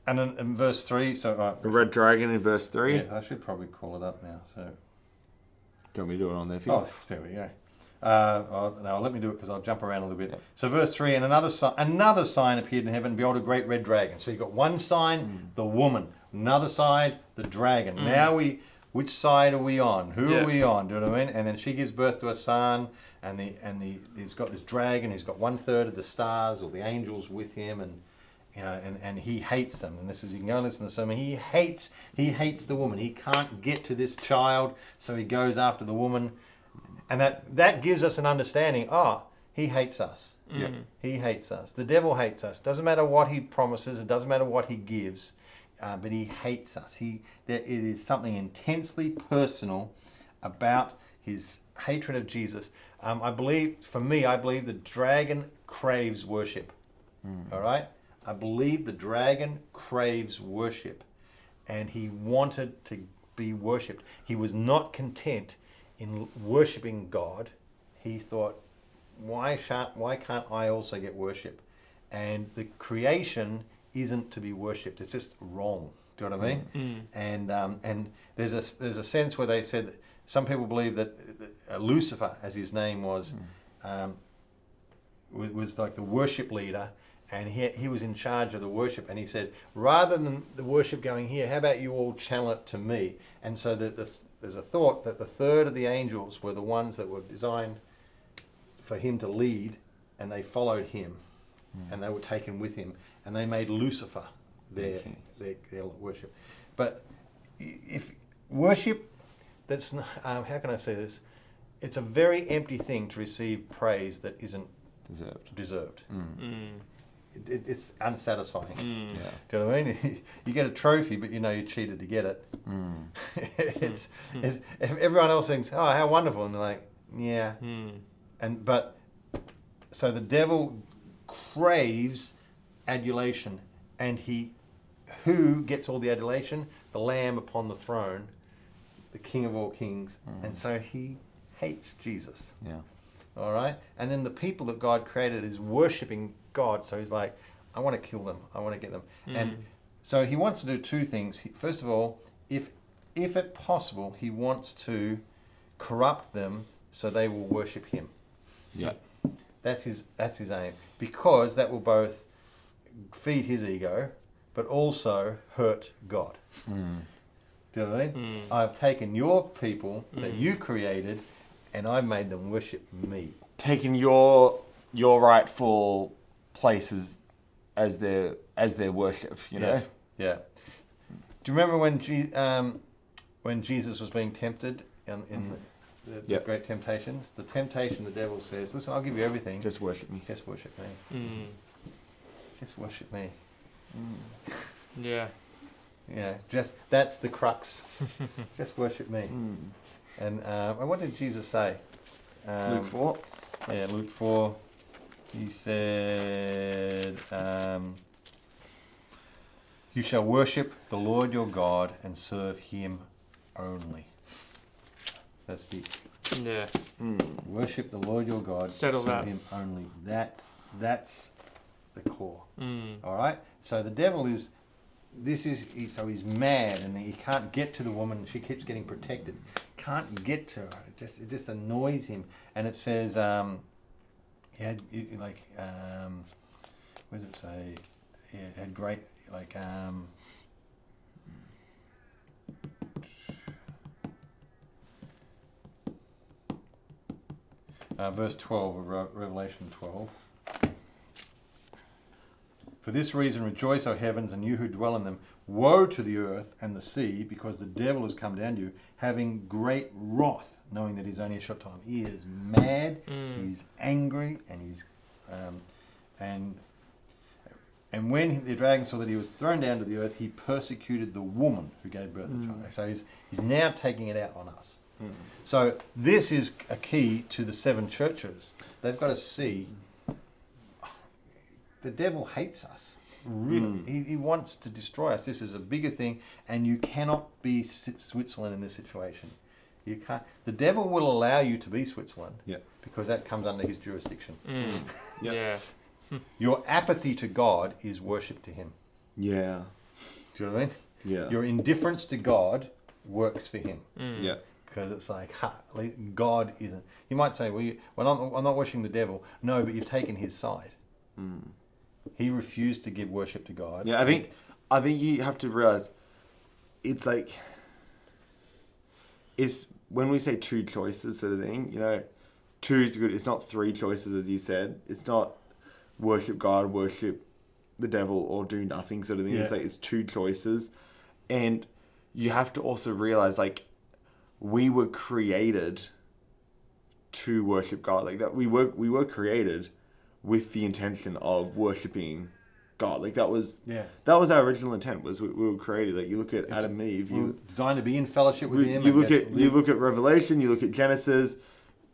Speaker 2: and in verse 3. So
Speaker 1: the red dragon in verse 3.
Speaker 2: Yeah, I should probably call it up now. So
Speaker 1: do you want me to do it on there?
Speaker 2: Oh, there we go. No, let me do it because I'll jump around a little bit. Yep. So verse 3, and another sign appeared in heaven, behold, a great red dragon. So you've got one sign, the woman. Another side, the dragon. Now which side are we on? Who are we on? Do you know what I mean? And then she gives birth to a son, and he's got this dragon. He's got 1/3 of the stars or the angels with him, and he hates them. And this is, you can go and listen to the sermon. He hates the woman. He can't get to this child, so he goes after the woman. And that gives us an understanding. He hates us. He hates us. The devil hates us. Doesn't matter what he promises. It doesn't matter what he gives. But he hates us. It is something intensely personal about his hatred of Jesus. I believe the dragon craves worship. All right? I believe the dragon craves worship. And he wanted to be worshipped. He was not content in worshiping God. He thought, why can't I also get worship? And the creation isn't to be worshipped. It's just wrong. Do you know what I mean? And there's a sense where they said that some people believe that Lucifer, as his name was like the worship leader, and he was in charge of the worship. And he said, rather than the worship going here, how about you all channel it to me? And so there's a thought that the 1/3 of the angels were the ones that were designed for him to lead, and they followed him, and they were taken with him, and they made Lucifer their worship. But if worship, that's not, how can I say this? It's a very empty thing to receive praise that isn't deserved. It's unsatisfying. Do you know what I mean? You get a trophy, but you know you cheated to get it. It's everyone else thinks, oh, how wonderful, and they're like, yeah. So the devil craves adulation, and who gets all the adulation? The Lamb upon the throne, the King of all kings, and so he hates Jesus. Yeah. All right, and then the people that God created is worshiping God, so he's like, I want to kill them, I want to get them, and so he wants to do two things. First of all, if it possible, he wants to corrupt them so they will worship him. Yeah. That's his aim, because that will both feed his ego, but also hurt God. Do you know what I mean? I've taken your people that you created, and I've made them worship me.
Speaker 1: Taking your rightful places as their worship, you know?
Speaker 2: Yeah. Do you remember when Jesus was being tempted in the great temptations? The temptation, the devil says, listen, I'll give you everything.
Speaker 1: Just worship me.
Speaker 2: Just worship me. Just worship me.
Speaker 3: Yeah.
Speaker 2: Yeah, that's the crux. Just worship me. And what did Jesus say?
Speaker 1: Luke 4.
Speaker 2: Yeah, Luke 4. He said, you shall worship the Lord your God and serve him only. That's the...
Speaker 3: Yeah.
Speaker 2: Worship the Lord your God,
Speaker 3: serve
Speaker 2: him only. That's the core. All right? So the devil is... he's mad, and he can't get to the woman. She keeps getting protected. Can't get to her. It just annoys him. And it says, where does it say? It had great, verse 12 of Revelation 12. For this reason rejoice, O heavens, and you who dwell in them. Woe to the earth and the sea, because the devil has come down to you, having great wrath, knowing that he's only a short time. He is mad, he's angry, and he's and when the dragon saw that he was thrown down to the earth, he persecuted the woman who gave birth to the child. So he's now taking it out on us. So this is a key to the 7 churches. They've got to see the devil hates us. Really, he wants to destroy us. This is a bigger thing, and you cannot be Switzerland in this situation. You can't. The devil will allow you to be Switzerland, because that comes under his jurisdiction.
Speaker 3: Yeah.
Speaker 2: Your apathy to God is worship to him. Yeah. Do you know what I mean? Yeah. Your indifference to God works for him. Yeah. Because it's like, God isn't. You might say, well, I'm not worshiping the devil. No, but you've taken his side. He refused to give worship to God.
Speaker 1: Yeah, I think you have to realize, it's like, it's when we say two choices sort of thing, you know, two is good. It's not three choices, as you said. It's not worship God, worship the devil, or do nothing sort of thing. Yeah. It's like, it's two choices. And you have to also realize, like, we were created to worship God. Like that, we were created with the intention of worshiping God. Like that was our original intent. Was we were created. Like you look at Adam and Eve, you
Speaker 2: designed to be in fellowship with Him.
Speaker 1: You look at Revelation, you look at Genesis,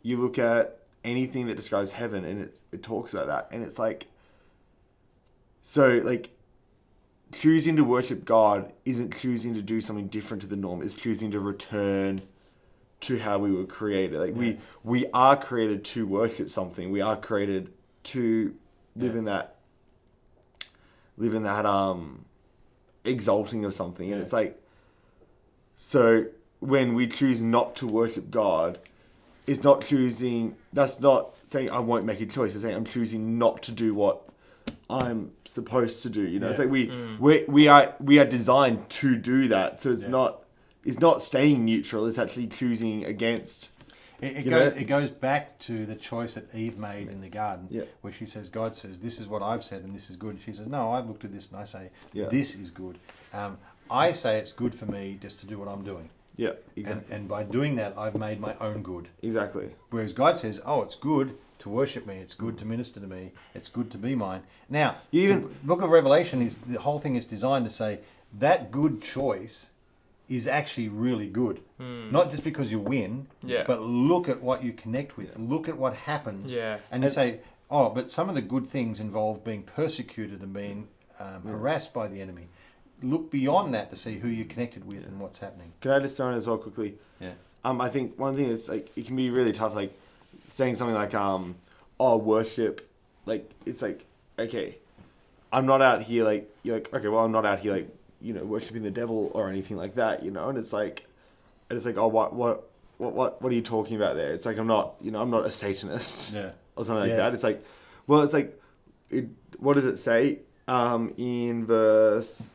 Speaker 1: you look at anything that describes heaven, and it talks about that. And it's like, so like, choosing to worship God isn't choosing to do something different to the norm. It's choosing to return to how we were created. Like we are created to worship something. We are created to live in that exalting of something. And it's like, so when we choose not to worship God, it's not choosing, that's not saying I won't make a choice. It's saying I'm choosing not to do what I'm supposed to do. You know, it's like we are designed to do that. So it's not staying neutral. It's actually choosing against.
Speaker 2: It goes back to the choice that Eve made in the garden, where she says, God says, this is what I've said and this is good. And she says, no, I've looked at this and I say, this is good. I say it's good for me just to do what I'm doing.
Speaker 1: Yeah, exactly.
Speaker 2: And by doing that, I've made my own good.
Speaker 1: Exactly.
Speaker 2: Whereas God says, oh, it's good to worship me. It's good to minister to me. It's good to be mine. Now, the book of Revelation, the whole thing is designed to say that good choice is actually really good. Not just because you win, but look at what you connect with. Look at what happens. And you say, oh, but some of the good things involve being persecuted and being harassed by the enemy. Look beyond that to see who you're connected with and what's happening.
Speaker 1: Can I just throw in as well quickly?
Speaker 2: Yeah.
Speaker 1: I think one thing is, like, it can be really tough, like, saying something like, oh, worship, like, it's like, okay, I'm not out here, like, you're like, okay, well, I'm not out here, like, you know, worshiping the devil or anything like that, you know, and it's like, oh, what are you talking about there? It's like, I'm not a Satanist or something like that. It's like, well, it's like, what does it say in verse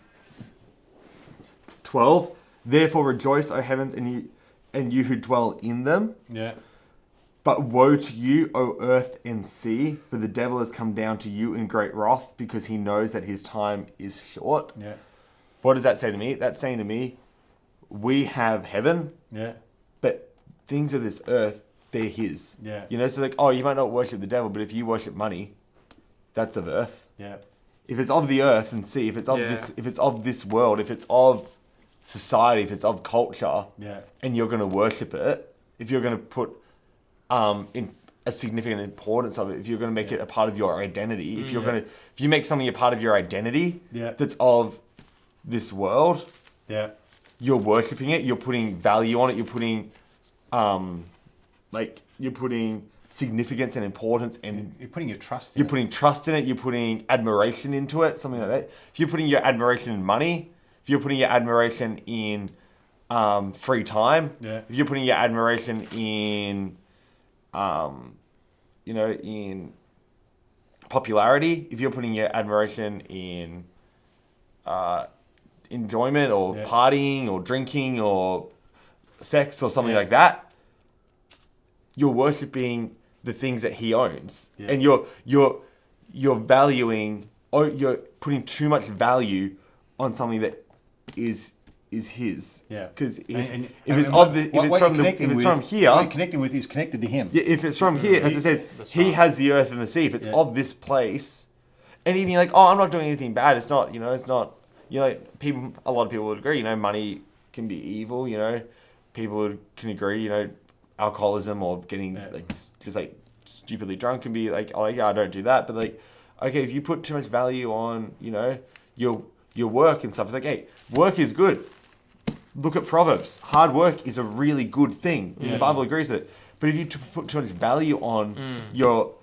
Speaker 1: 12? Therefore rejoice, O heavens, and you who dwell in them.
Speaker 2: Yeah.
Speaker 1: But woe to you, O earth and sea, for the devil has come down to you in great wrath, because he knows that his time is short.
Speaker 2: Yeah.
Speaker 1: What does that say to me? That's saying to me, we have heaven, but things of this earth, they're his.
Speaker 2: Yeah.
Speaker 1: You know, so like, oh, you might not worship the devil, but if you worship money, that's of earth.
Speaker 2: Yeah.
Speaker 1: If it's of the earth and sea, if it's of this world, if it's of society, if it's of culture, and you're going to worship it, if you're going to put in a significant importance of it, if you're going to make it a part of your identity, if you make something a part of your identity that's of this world, you're worshiping it, you're putting value on it, you're putting you're putting significance and importance, and
Speaker 2: you're putting your trust in
Speaker 1: you're putting trust in it, you're putting admiration into it, something like that. If you're putting your admiration in money, if you're putting your admiration in free time, if you're putting your admiration in in popularity, if you're putting your admiration in enjoyment or partying or drinking or sex or something like that, you're worshipping the things that he owns, and you're valuing, or you're putting too much value on something that is his.
Speaker 2: Yeah.
Speaker 1: Because if it's from here,
Speaker 2: what you're connecting with is connected to him.
Speaker 1: Yeah. If it's from here, as it says, he has the earth and the sea. If it's of this place, and even like, oh, I'm not doing anything bad. It's not. It's not. People. A lot of people would agree. Money can be evil. People can agree. Alcoholism or getting just stupidly drunk can be like, oh yeah, I don't do that. But like, okay, if you put too much value on, your work and stuff, it's like, hey, work is good. Look at Proverbs. Hard work is a really good thing. Yes. The Bible agrees with it. But if you put too much value on your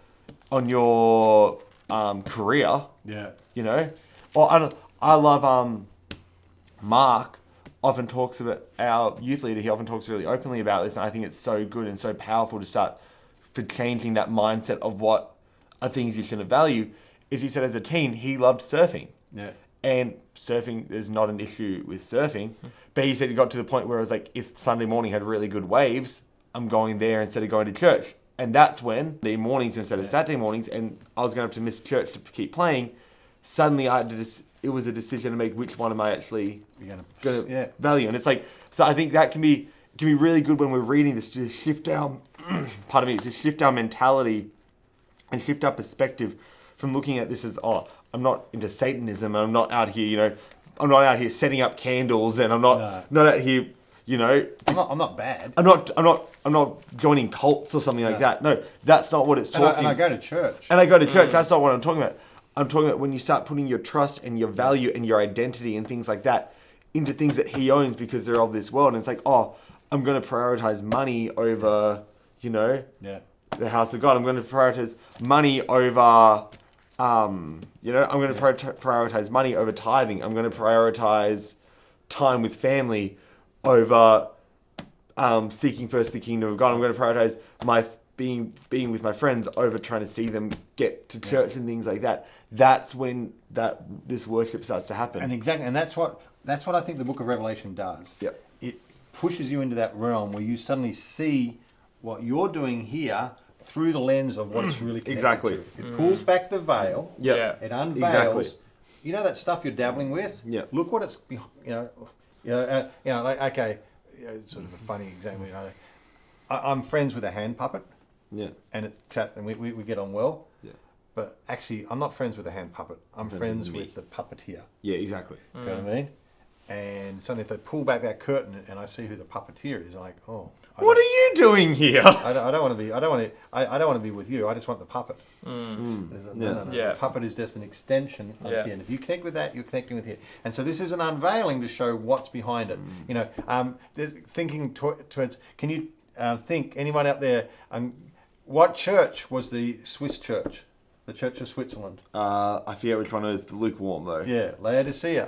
Speaker 1: career, or I love Mark often talks about, our youth leader, he often talks really openly about this, and I think it's so good and so powerful to start for changing that mindset of what are things you shouldn't value, is he said as a teen, he loved surfing.
Speaker 2: Yeah.
Speaker 1: And surfing, there's not an issue with surfing, but he said he got to the point where it was like, if Sunday morning had really good waves, I'm going there instead of going to church. And that's when the mornings instead of Saturday mornings, and I was going to have to miss church to keep playing, suddenly it was a decision to make, which one am I actually going to value. And it's like, so I think that can be really good when we're reading this, to shift our to shift our mentality and shift our perspective from looking at this as, I'm not into Satanism, and I'm not out here, I'm not out here setting up candles, and I'm not out here,
Speaker 2: I'm not bad.
Speaker 1: I'm not joining cults or something like that. No, that's not what it's talking.
Speaker 2: And I go to church.
Speaker 1: That's not what I'm talking about. I'm talking about when you start putting your trust and your value and your identity and things like that into things that he owns because they're of this world. And it's like, I'm going to prioritize money over, the house of God. I'm going to prioritize money over, I'm going to prioritize money over tithing. I'm going to prioritize time with family over seeking first the kingdom of God. I'm going to prioritize my being with my friends over trying to see them get to church and things like that. That's when this worship starts to happen.
Speaker 2: And that's what I think the book of Revelation does.
Speaker 1: Yep.
Speaker 2: It pushes you into that realm where you suddenly see what you're doing here through the lens of what it's really connected to. It pulls back the veil.
Speaker 1: Yep.
Speaker 3: Yeah.
Speaker 2: It unveils.
Speaker 1: Exactly.
Speaker 2: You know that stuff you're dabbling with?
Speaker 1: Yeah.
Speaker 2: Look what it's, it's sort of a funny example. I'm friends with a hand puppet.
Speaker 1: Yeah.
Speaker 2: And we get on well.
Speaker 1: Yeah.
Speaker 2: But actually, I'm not friends with the hand puppet. I'm friends with the puppeteer.
Speaker 1: Yeah, exactly.
Speaker 2: Do you know what I mean? And suddenly, if they pull back that curtain and I see who the puppeteer is, I'm like,
Speaker 1: what are you doing here?
Speaker 2: I don't want to be with you. I just want the puppet. No. The puppet is just an extension of here. And if you connect with that, you're connecting with here. And so this is an unveiling to show what's behind it. There's thinking towards. Can you think, anyone out there? What church was the Swiss church? The Church of Switzerland.
Speaker 1: I forget which one is the lukewarm though.
Speaker 2: Yeah, Laodicea.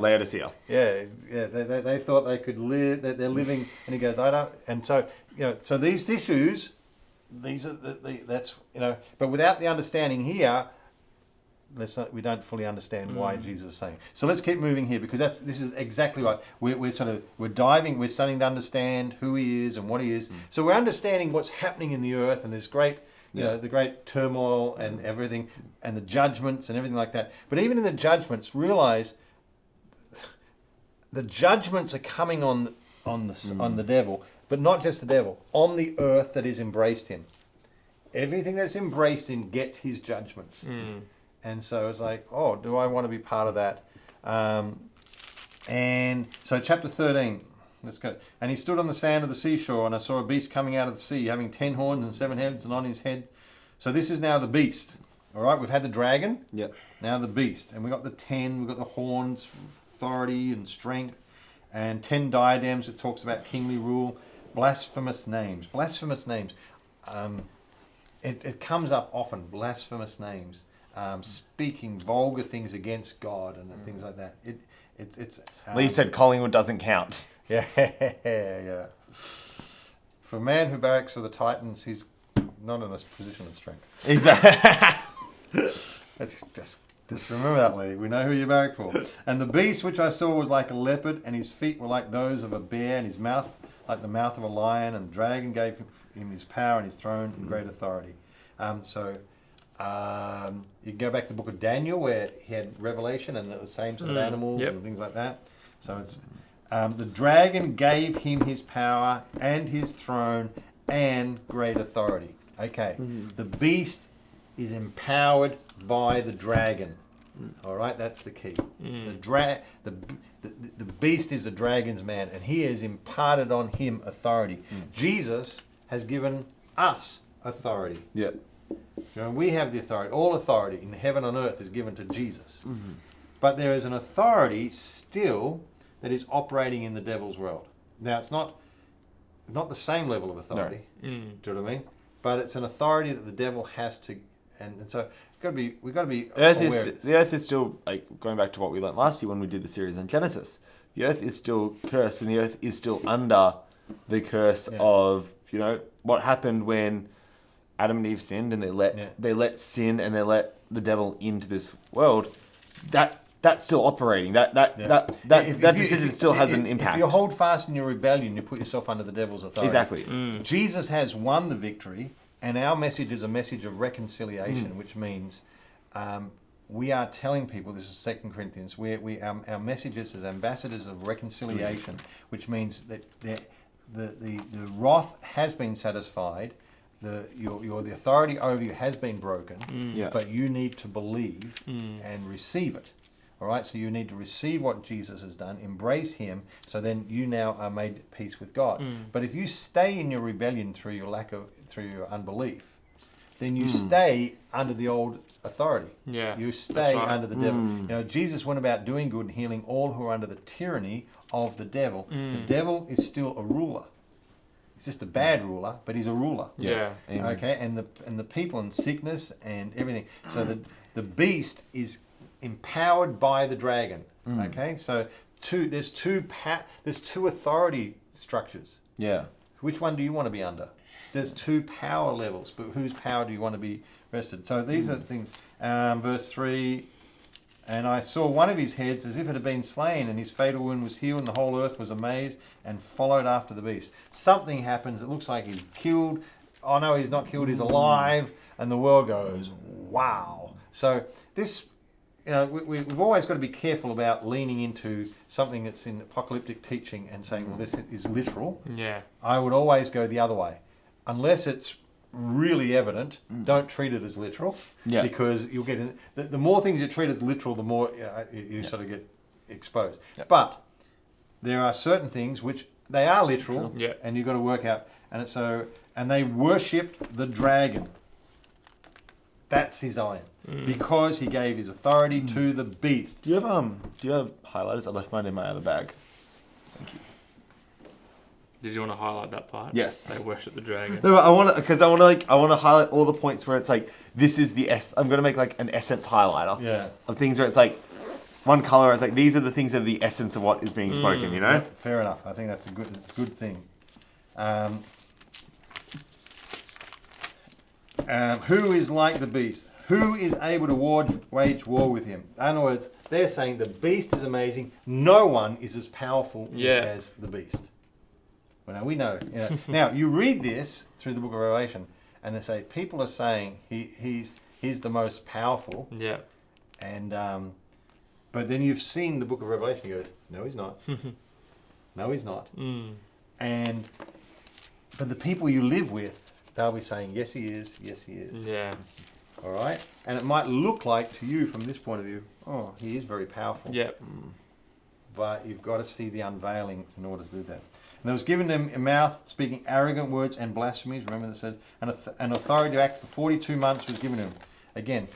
Speaker 2: Yeah. They thought they could live. That they're living, and he goes, I don't. And so so these issues, these are that's But without the understanding here, we don't fully understand why Jesus is saying. So let's keep moving here, because this is exactly right. We're starting to understand who he is and what he is. So we're understanding what's happening in the earth, and this great. The great turmoil and everything, and the judgments and everything like that. But even in the judgments, realize the judgments are coming on the devil, but not just the devil, on the earth that has embraced him. Everything that's embraced him gets his judgments. And so it's like, do I want to be part of that? And so chapter 13. Let's go. And he stood on the sand of the seashore, and I saw a beast coming out of the sea, having 10 horns and 7 heads, and on his head. So this is now the beast. All right, we've had the dragon.
Speaker 1: Yep.
Speaker 2: Now the beast, and we got the 10. We've got the horns, authority and strength, and 10 diadems. It talks about kingly rule, blasphemous names. It comes up often. Blasphemous names, speaking vulgar things against God and things like that. It's.
Speaker 1: Lee said Collingwood doesn't count.
Speaker 2: Yeah. For a man who barracks for the Titans, he's not in a position of strength.
Speaker 1: Exactly.
Speaker 2: Let's just remember that, Lee. We know who you barrack for. And the beast which I saw was like a leopard, and his feet were like those of a bear, and his mouth like the mouth of a lion. And the dragon gave him his power and his throne and great authority. You can go back to the book of Daniel, where he had revelation, and it was the same sort of animals and things like that. So it's the dragon gave him his power and his throne and great authority. Okay, the beast is empowered by the dragon. All right, that's the key. The beast is the dragon's man, and he has imparted on him authority. Jesus has given us authority.
Speaker 1: Yep.
Speaker 2: We have the authority. All authority in heaven and earth is given to Jesus. But there is an authority still that is operating in the devil's world. Now, it's not the same level of authority. Do you know what I mean? But it's an authority that the devil has to, and so we've got to be aware of this.
Speaker 1: The earth is still, like, going back to what we learned last year when we did the series on Genesis. the earth is still cursed, and the earth is still under the curse of, what happened when Adam and Eve sinned, and they let sin and they let the devil into this world. That's still operating. That decision still has an impact.
Speaker 2: If you hold fast in your rebellion, you put yourself under the devil's authority.
Speaker 1: Exactly.
Speaker 2: Jesus has won the victory, and our message is a message of reconciliation, which means we are telling people, this is 2 Corinthians, our message is as ambassadors of reconciliation, which means that the wrath has been satisfied, the authority over you has been broken, but you need to believe and receive it. All right, so you need to receive what Jesus has done, embrace him, so then you now are made at peace with God. But if you stay in your rebellion through your unbelief, then you stay under the old authority.
Speaker 3: Yeah,
Speaker 2: you stay under the devil. Jesus went about doing good and healing all who are under the tyranny of the devil. The devil is still a ruler. He's just a bad ruler, but he's a ruler.
Speaker 3: Yeah.
Speaker 2: Okay, and the people in sickness and everything. So the beast is empowered by the dragon. Okay, so there's two authority structures.
Speaker 1: Yeah.
Speaker 2: Which one do you want to be under? There's two power levels, but whose power do you want to be rested? So these are the things. Verse 3, and I saw one of his heads as if it had been slain, and his fatal wound was healed, and the whole earth was amazed and followed after the beast. Something happens. It looks like he's killed. Oh no, he's not killed. He's alive, and the world goes, wow. So this. We've always got to be careful about leaning into something that's in apocalyptic teaching and saying, well, this is literal.
Speaker 3: Yeah.
Speaker 2: I would always go the other way. Unless it's really evident, don't treat it as literal. Yeah. Because you'll get the more things you treat as literal, the more you sort of get exposed. Yeah. But there are certain things which they are literal, and you've got to work out. And they worshipped the dragon. That's his iron. Because he gave his authority to the beast.
Speaker 1: Do you have highlighters? I left mine in my other bag. Thank you.
Speaker 3: Did you want to highlight that part?
Speaker 1: Yes.
Speaker 3: They worship the dragon.
Speaker 1: No, I want to highlight all the points where it's like this is I'm going to make like an essence highlighter.
Speaker 2: Yeah.
Speaker 1: Of things where it's like one color. It's like these are the things that are the essence of what is being spoken.
Speaker 2: Yeah, fair enough. I think that's a good thing. Who is like the beast? Who is able to wage war with him? In other words, they're saying the beast is amazing. No one is as powerful as the beast. Well, now we know. Now you read this through the book of Revelation, and they say people are saying he's the most powerful.
Speaker 3: Yeah.
Speaker 2: And but then you've seen the book of Revelation. He goes, no, he's not. No, he's not. But the people you live with, they'll be saying, yes, he is. Yes, he is.
Speaker 3: Yeah.
Speaker 2: All right? And it might look like to you from this point of view, oh, he is very powerful.
Speaker 3: Yep.
Speaker 2: But you've got to see the unveiling in order to do that. And there was given them a mouth speaking arrogant words and blasphemies. Remember that said, an authority to act for 42 months was given to him. Again,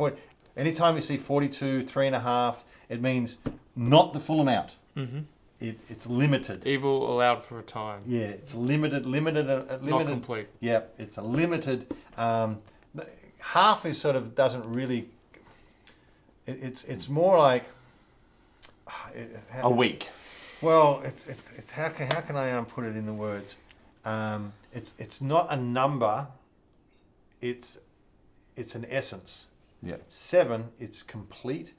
Speaker 2: anytime you see 42, 3.5, it means not the full amount. Mm-hmm. It's limited.
Speaker 3: Evil allowed for a time.
Speaker 2: Yeah, it's limited.
Speaker 3: Not complete.
Speaker 2: Yeah, it's a limited. Half is sort of doesn't really. It's more like
Speaker 1: a week.
Speaker 2: Well, it's how can I put it in the words? It's not a number. It's an essence.
Speaker 1: Yeah. 7,
Speaker 2: it's complete.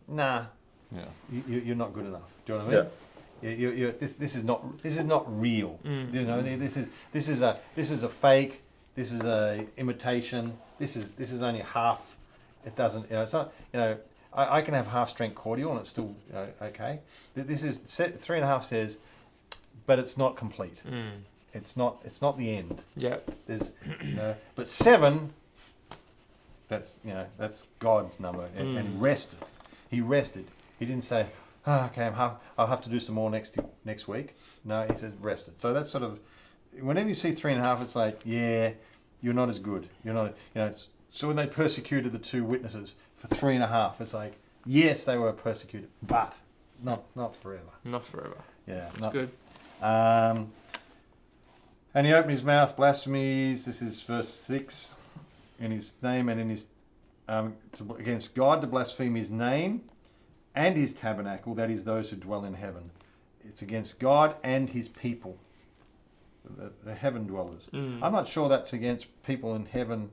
Speaker 2: Nah.
Speaker 1: Yeah.
Speaker 2: You're not good enough. Do you know what I mean? Yeah. This is not real. You know, this is a fake. This is a imitation. This is only half. It doesn't. It's not. I can have half strength cordial and it's still okay. This is 3.5 says, but it's not complete. It's not the end.
Speaker 3: Yeah.
Speaker 2: There's but 7. That's God's number, and he rested. He rested. He didn't say, okay, I'll have to do some more next week. No, he says rested. So that's sort of, whenever you see 3.5, it's like, yeah, you're not as good. You're not, so when they persecuted the 2 witnesses for 3.5, it's like, yes, they were persecuted, but not forever.
Speaker 3: Not forever.
Speaker 2: Yeah.
Speaker 3: That's good.
Speaker 2: And he opened his mouth, blasphemies, this is verse 6, in his name and in his, against God to blaspheme his name and his tabernacle, that is those who dwell in heaven. it's against God and his people, the heaven dwellers. I'm not sure that's against people in heaven,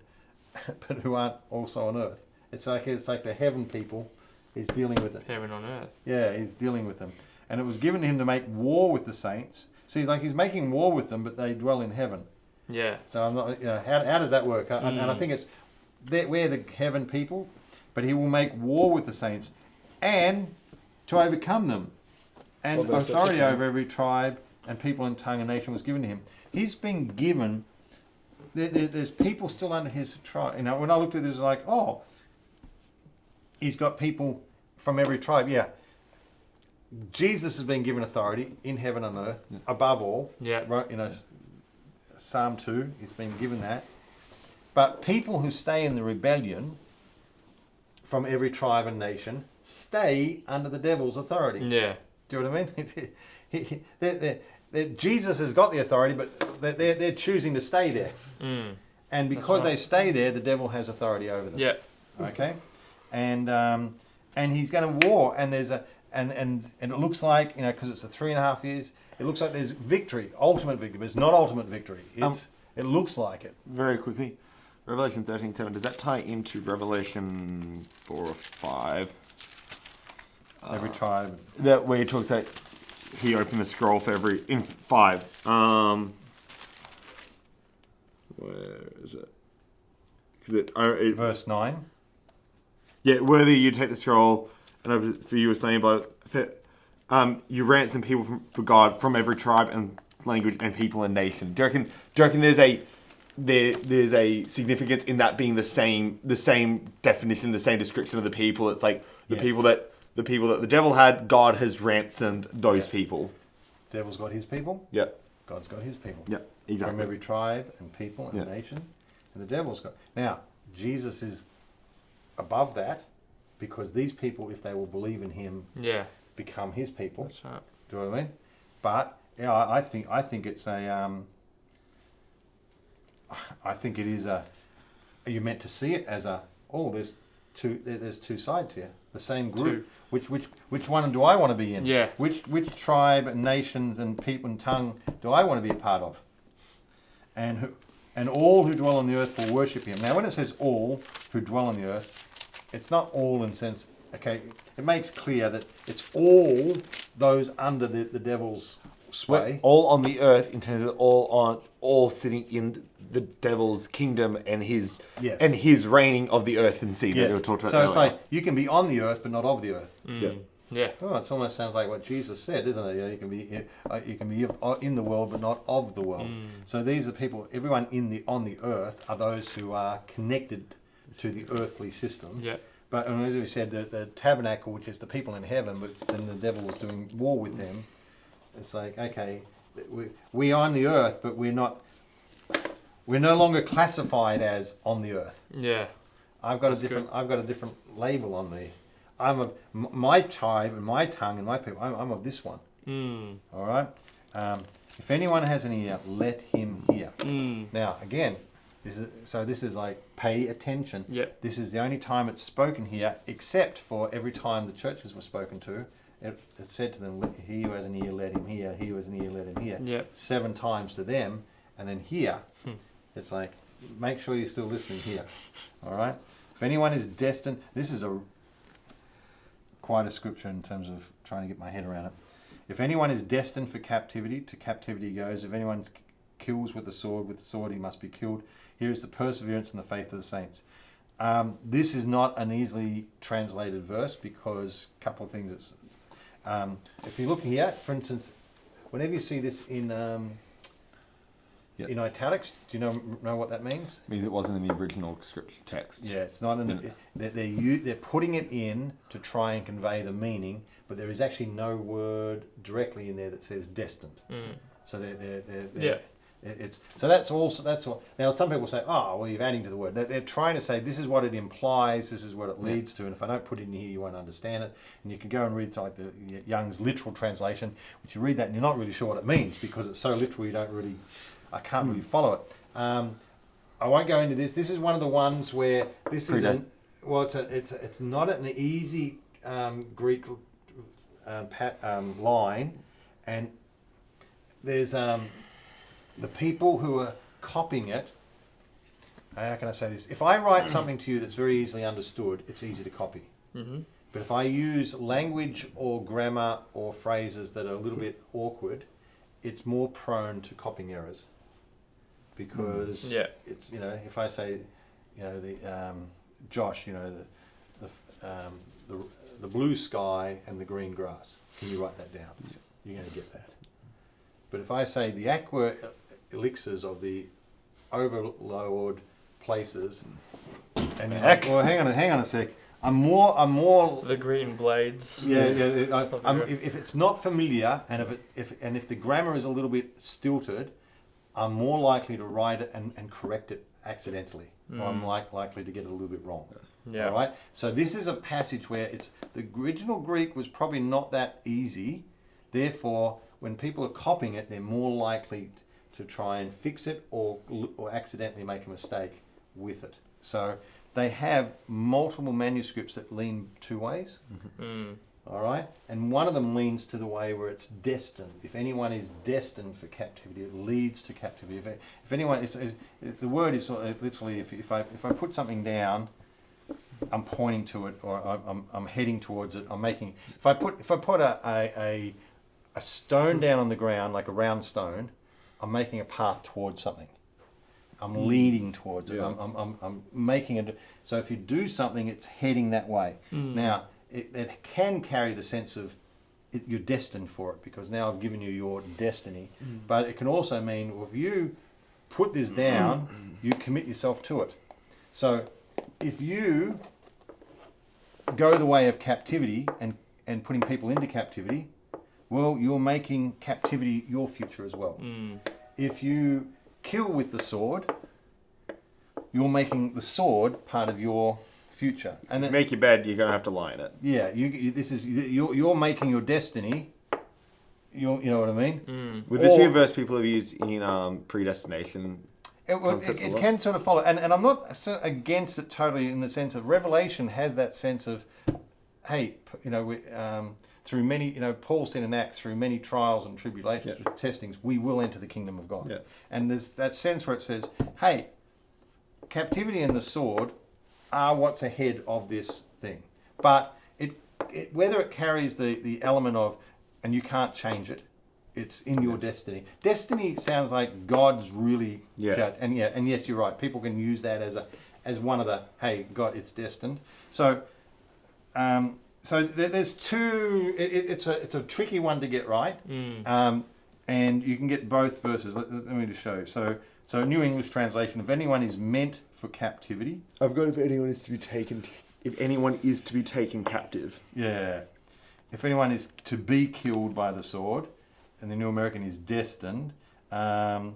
Speaker 2: but who aren't also on earth. It's like the heaven people is dealing with it.
Speaker 3: Heaven on earth.
Speaker 2: Yeah, he's dealing with them. And it was given to him to make war with the saints. See, like he's making war with them, but they dwell in heaven.
Speaker 3: Yeah.
Speaker 2: So I'm not. How does that work? And I think we're the heaven people, but he will make war with the saints, and to overcome them, and authority over every tribe and people and tongue and nation was given to him. He's been given. There's people still under his tribe. You know, when I looked at this, like, oh, he's got people from every tribe. Yeah. Jesus has been given authority in heaven and earth, above all.
Speaker 3: Yeah.
Speaker 2: Right. You know, Psalm 2, he's been given that. But people who stay in the rebellion from every tribe and nation stay under the devil's authority.
Speaker 3: Yeah.
Speaker 2: Do you know what I mean? Jesus has got the authority, but they're choosing to stay there. And because they stay there, the devil has authority over them.
Speaker 3: Yeah.
Speaker 2: Okay? And he's going to war, and there's and it looks like, you know, because it's the 3.5 years, it looks like there's victory, ultimate victory, but it's not ultimate victory. It looks like it.
Speaker 1: Very quickly, Revelation 13:7, does that tie into Revelation 4 or 5?
Speaker 2: Every tribe.
Speaker 1: That where he talks about he opened the scroll for every, in 5. Where is it?
Speaker 2: Verse 9.
Speaker 1: Yeah, worthy you take the scroll, and for you were saying about you ransom people for God from every tribe and language and people and nation. Do you reckon there's a significance in that being the same definition, the same description of the people? It's like the people that the devil had, God has ransomed those people.
Speaker 2: Devil's got his people.
Speaker 1: Yeah.
Speaker 2: God's got his people.
Speaker 1: Yeah, exactly.
Speaker 2: From every tribe and people and nation. And the devil's got. Now, Jesus is above that, because these people, if they will believe in him, become his people.
Speaker 3: That's right.
Speaker 2: Do you know what I mean? But yeah, I think it's a. I think it is a. You're meant to see it as a. Oh, there's two sides here. The same group. Which one do I want to be in?
Speaker 3: Yeah.
Speaker 2: Which tribe and nations and people and tongue do I want to be a part of? And all who dwell on the earth will worship him. Now, when it says all who dwell on the earth, it's not all in sense. Okay, it makes clear that it's all those under the devil's sway.
Speaker 1: We're all on the earth in terms of all sitting in the devil's kingdom and his reigning of the earth and sea that we were talking about.
Speaker 2: So it's like you can be on the earth but not of the earth.
Speaker 3: Yeah.
Speaker 2: Oh, it almost sounds like what Jesus said, isn't it? Yeah, you can be in the world but not of the world. So these are people. Everyone on the earth are those who are connected to the earthly system. Yeah. But as we said, the tabernacle, which is the people in heaven, but then the devil was doing war with them. It's like, okay, we are on the earth, but we're no longer classified as on the earth.
Speaker 3: Yeah.
Speaker 2: I've got a different label on me. My tribe and my tongue and my people. I'm of this one. All right. If anyone has an ear, let him hear. Now, again, this is like pay attention.
Speaker 3: Yep.
Speaker 2: This is the only time it's spoken here, except for every time the churches were spoken to. It said to them, he who has an ear, let him hear. He who has an ear, let him hear.
Speaker 3: Yep.
Speaker 2: 7 times to them, and then here, it's like, make sure you're still listening here. All right. If anyone is destined, this is quite a scripture in terms of trying to get my head around it. If anyone is destined for captivity, to captivity he goes. If anyone kills with the sword he must be killed. Here is the perseverance and the faith of the saints. This is not an easily translated verse because a couple of things. If you look here, for instance, whenever you see this in italics, do you know what that means?
Speaker 1: It means it wasn't in the original script text.
Speaker 2: Yeah, it's not in. They're putting it in to try and convey the meaning, but there is actually no word directly in there that says destined. So that's all. Now some people say, "Oh, well, you're adding to the word." They're trying to say this is what it implies, this is what it leads to, and if I don't put it in here, you won't understand it. And you can go and read like the Young's literal translation, which you read that and you're not really sure what it means because it's so literal. I can't really follow it. I won't go into this. This is one of the ones where this is it's not an easy Greek line. And there's the people who are copying it. How can I say this? If I write something to you that's very easily understood, it's easy to copy.
Speaker 3: Mm-hmm.
Speaker 2: But if I use language or grammar or phrases that are a little bit awkward, it's more prone to copying errors. Because it's, if I say, Josh, the blue sky and the green grass, can you write that down? Yeah. You're going to get that. But if I say the aqua elixirs of the overlord places, and you're like, well, hang on a sec. I'm more.
Speaker 3: The green blades.
Speaker 2: Yeah. If it's not familiar, and if the grammar is a little bit stilted, I'm more likely to write it and correct it accidentally. Or I'm likely to get it a little bit wrong.
Speaker 3: Yeah.
Speaker 2: All right. So this is a passage where the original Greek was probably not that easy. Therefore, when people are copying it, they're more likely to try and fix it or accidentally make a mistake with it. So they have multiple manuscripts that lean two ways. Mm-hmm. All right, and one of them leans to the way where it's destined. If anyone is destined for captivity, it leads to captivity. If anyone the word is literally if I put something down, I'm pointing to it, or I'm heading towards it. I'm making. If I put a stone down on the ground, like a round stone, I'm making a path towards something. I'm leading towards it. Yeah. I'm making it. So if you do something, it's heading that way. Now, it can carry the sense of you're destined for it, because now I've given you your destiny. But it can also mean, well, if you put this down, you commit yourself to it. So if you go the way of captivity and putting people into captivity, well, you're making captivity your future as well. If you kill with the sword, you're making the sword part of your future. And
Speaker 1: if you make your bed, you're gonna have to lie in it.
Speaker 2: Yeah, you're making your destiny. You know what I mean?
Speaker 1: Would this be a verse people have used in predestination?
Speaker 2: It can sort of follow, and I'm not against it totally in the sense of Revelation has that sense of, hey, through many, Paul said in Acts, through many trials and tribulations, testings, we will enter the kingdom of God. Yeah. And there's that sense where it says, hey, captivity and the sword are what's ahead of this thing. But whether it carries the element of, and you can't change it, it's in your destiny. Destiny sounds like God's really judge. And yes, you're right. People can use that as one of the, hey, God, it's destined. So there's two. It's a tricky one to get right. And you can get both verses. Let me just show you. So New English translation: if anyone is meant for captivity.
Speaker 1: I've got if anyone is to be taken captive.
Speaker 2: Yeah. If anyone is to be killed by the sword, and the New American is destined. And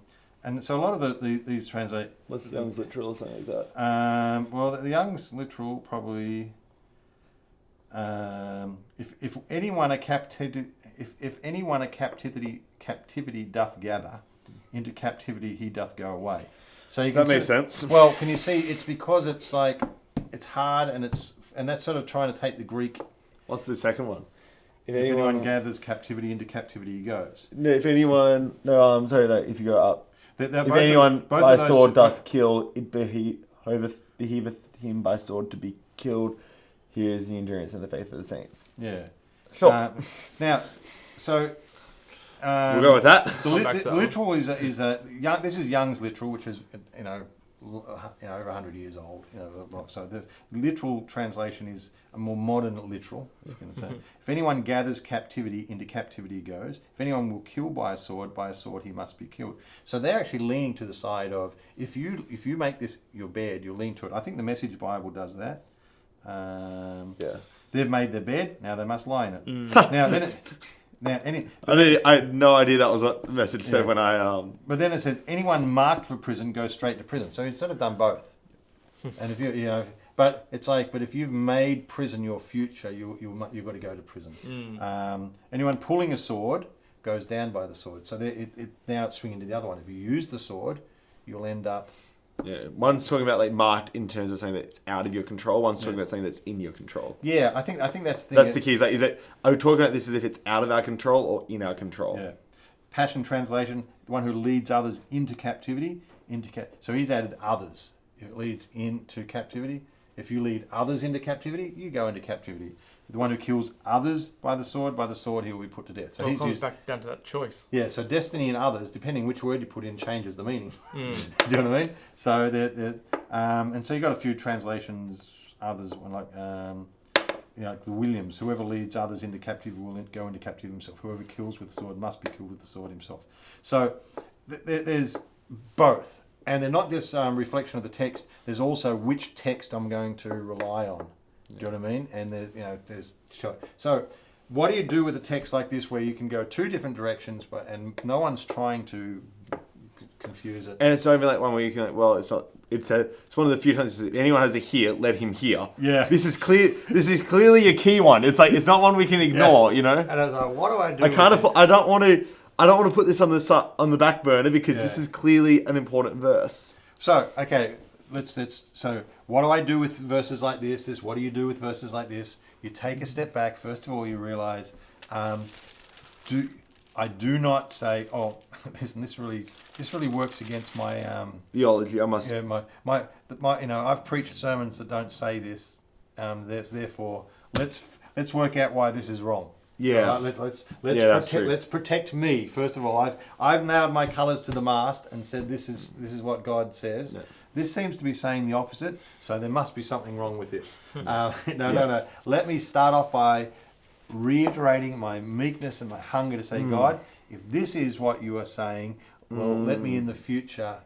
Speaker 2: so a lot of these translate.
Speaker 1: What's the Young's literal or something like that?
Speaker 2: Well, the Young's literal probably. If anyone a captivity doth gather, into captivity he doth go away. So you can
Speaker 1: that makes sense.
Speaker 2: Well, can you see? It's because it's like it's hard, and that's sort of trying to take the Greek.
Speaker 1: What's the second one?
Speaker 2: If anyone gathers captivity, into captivity he goes.
Speaker 1: No, if anyone, I'm sorry, no, if you go up.
Speaker 2: If
Speaker 1: anyone by sword doth kill, it behoveth him by sword to be killed. Here is the endurance and the faith of the saints.
Speaker 2: Yeah.
Speaker 1: Sure.
Speaker 2: Now, so
Speaker 1: we'll go with that.
Speaker 2: The literal is this is Young's literal, which is over 100 years old. So the literal translation is a more modern literal. If you can say, if anyone gathers captivity, into captivity he goes. If anyone will kill by a sword he must be killed. So they're actually leaning to the side of if you make this your bed, you'll lean to it. I think the Message Bible does that. They've made their bed, now they must lie in it.
Speaker 1: I had no idea that was what the Message said when I.
Speaker 2: But then it says anyone marked for prison goes straight to prison. So he's sort of done both. And if but it's like, but if you've made prison your future, you've got to go to prison. Anyone pulling a sword goes down by the sword. So now it's swinging to the other one. If you use the sword, you'll end up
Speaker 1: Yeah, one's talking about like marked in terms of something that's out of your control. One's talking about something that's in your control.
Speaker 2: Yeah, I think that's the thing.
Speaker 1: That's the key. Are we talking about this as if it's out of our control or in our control?
Speaker 2: Yeah. Passion Translation, the one who leads others into captivity. So he's added others. If it leads into captivity, if you lead others into captivity, you go into captivity. The one who kills others by the sword he will be put to death. So
Speaker 3: it comes back down to that choice.
Speaker 2: Yeah, so destiny and others, depending which word you put in, changes the meaning. Do you know what I mean? So and so you got a few translations, others like like the Williams, whoever leads others into captivity will go into captivity himself. Whoever kills with the sword must be killed with the sword himself. So there's both, and they're not just reflection of the text. There's also which text I'm going to rely on. Do you know what I mean? And there's so what do you do with a text like this where you can go two different directions, and no one's trying to confuse it?
Speaker 1: And it's not even like one where you can like, well, it's not. It's one of the few times if anyone has a hear, let him hear.
Speaker 2: Yeah.
Speaker 1: This is clear. This is clearly a key one. It's like it's not one we can ignore. You know.
Speaker 2: And I was like, what do I do?
Speaker 1: I don't want to put this on the back burner because this is clearly an important verse.
Speaker 2: So okay. So what do I do with verses like this? What do you do with verses like this? You take a step back. First of all, you realize, I do not say, oh, listen, this really works against my
Speaker 1: theology. I must.
Speaker 2: Yeah, my I've preached sermons that don't say this. Therefore, let's work out why this is wrong.
Speaker 1: Yeah.
Speaker 2: Let's protect me. First of all, I've nailed my colours to the mast and said this is what God says. Yeah. This seems to be saying the opposite, so there must be something wrong with this. No. Let me start off by reiterating my meekness and my hunger to say, God, if this is what you are saying, well, let me in the future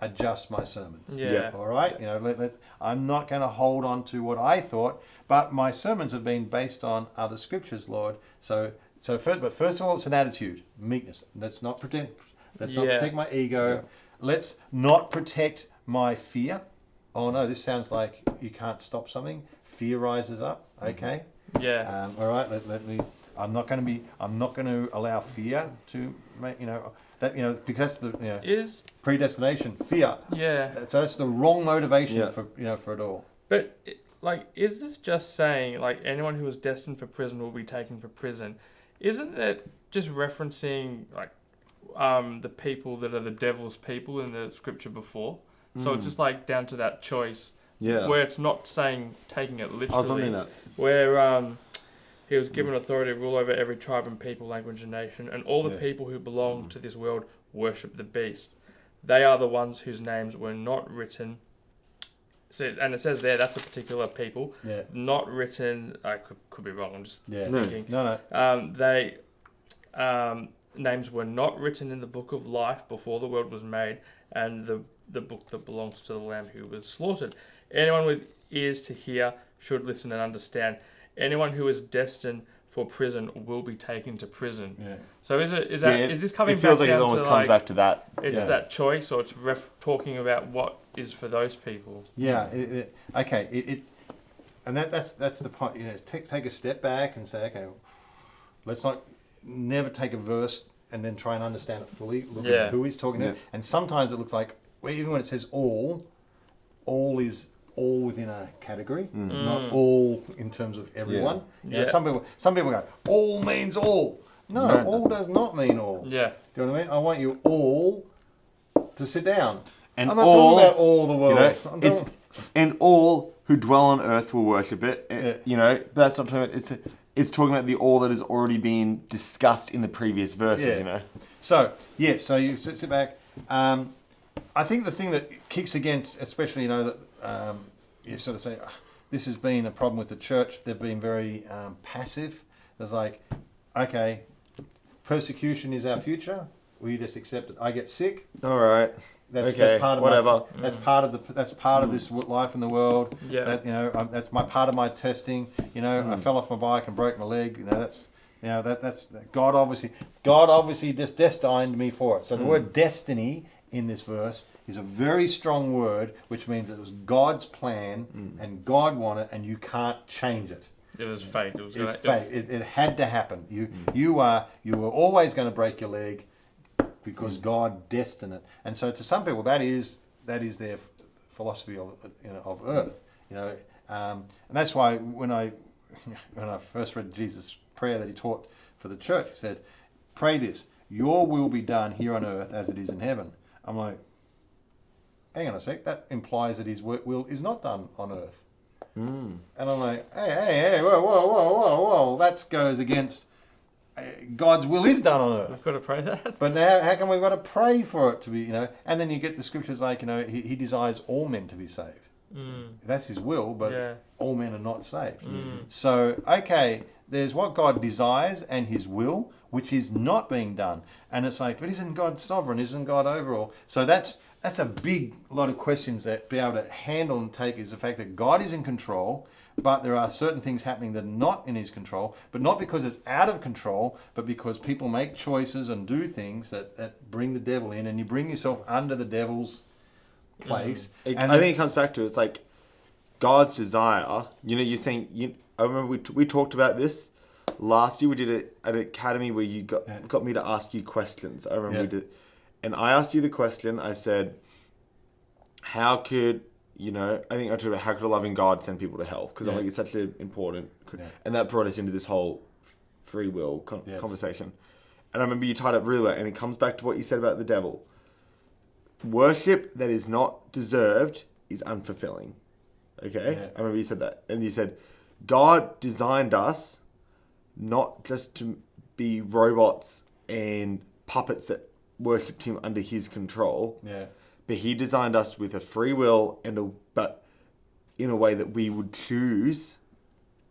Speaker 2: adjust my sermons.
Speaker 3: Yeah.
Speaker 2: All right. I'm not going to hold on to what I thought, but my sermons have been based on other scriptures, Lord. First of all, it's an attitude, meekness. Let's not protect my ego. Yeah. Let's not protect my fear. Oh no, this sounds like you can't stop something. Fear rises up. Okay.
Speaker 3: Yeah.
Speaker 2: All right. Let me. I'm not going to allow fear to make because
Speaker 3: is
Speaker 2: predestination fear.
Speaker 3: Yeah.
Speaker 2: So that's the wrong motivation for it all.
Speaker 3: But is this just saying like anyone who is destined for prison will be taken for prison? Isn't that just referencing like the people that are the devil's people in the scripture before? So it's just like down to that choice, where it's not saying taking it literally.
Speaker 1: I was wondering that.
Speaker 3: Where he was given authority to rule over every tribe and people, language and nation, and all the people who belong to this world worship the beast. They are the ones whose names were not written. So, and it says there that's a particular people.
Speaker 2: Yeah.
Speaker 3: Not written. I could be wrong. I'm just thinking.
Speaker 2: No.
Speaker 3: They names were not written in the book of life before the world was made, and the book that belongs to the Lamb who was slaughtered. Anyone with ears to hear should listen and understand. Anyone who is destined for prison will be taken to prison. Yeah. So is this coming back down to... It feels like it almost comes
Speaker 1: back to that.
Speaker 3: It's that choice, or it's talking about what is for those people.
Speaker 2: Yeah. Okay. And that's the point. Take a step back and say, okay, let's never take a verse and then try and understand it fully. Look at who he's talking to. And sometimes it looks like, even when it says all is all within a category, not all in terms of everyone. Some people go, all means all. No, all does not mean all.
Speaker 3: Yeah.
Speaker 2: Do you know what I mean? I want you all to sit down.
Speaker 1: And
Speaker 2: I'm not talking about all the world.
Speaker 1: And all who dwell on earth will worship it. But that's not talking about it's talking about the all that has already been discussed in the previous verses,
Speaker 2: So you sit back. I think the thing that kicks against, especially, that you sort of say, this has been a problem with the church. They've been very passive. There's like, okay, persecution is our future. We just accept it. I get sick.
Speaker 1: All right.
Speaker 2: That's part of
Speaker 1: whatever.
Speaker 2: That's part of this life in the world. Yeah. That's part of my testing. I fell off my bike and broke my leg. That's God obviously just destined me for it. So the word destiny in this verse is a very strong word, which means it was God's plan and God wanted, and you can't change it.
Speaker 3: It was fate.
Speaker 2: It's fate. It had to happen. You were always going to break your leg because God destined it. And so to some people that is their philosophy of earth. And that's why when I first read Jesus' prayer that he taught for the church, he said, "Pray this: Your will be done here on earth as it is in heaven." I'm like, hang on a sec. That implies that his will is not done on earth. And I'm like, hey, whoa. That goes against God's will is done on earth.
Speaker 3: We've got to pray that.
Speaker 2: But now, how come we've got to pray for it to be, And then you get the scriptures like, he desires all men to be saved. That's his will, but all men are not saved. So, okay, there's what God desires and his will, which is not being done. And it's like, but isn't God sovereign? Isn't God overall? So that's a big lot of questions that be able to handle and take is the fact that God is in control, but there are certain things happening that are not in his control, but not because it's out of control, but because people make choices and do things that bring the devil in, and you bring yourself under the devil's place.
Speaker 1: I think it comes back to, it's like God's desire. You're saying, I remember we talked about this last year. We did it at an academy where you got me to ask you questions. I remember we did. And I asked you the question, I said, how could, I think I talked about how could a loving God send people to hell? Because I think it's such an important, and that brought us into this whole free will conversation. And I remember you tied up really well, and it comes back to what you said about the devil. Worship that is not deserved is unfulfilling. Okay? Yeah. I remember you said that. And you said, God designed us not just to be robots and puppets that worshipped him under his control, but he designed us with a free will but in a way that we would choose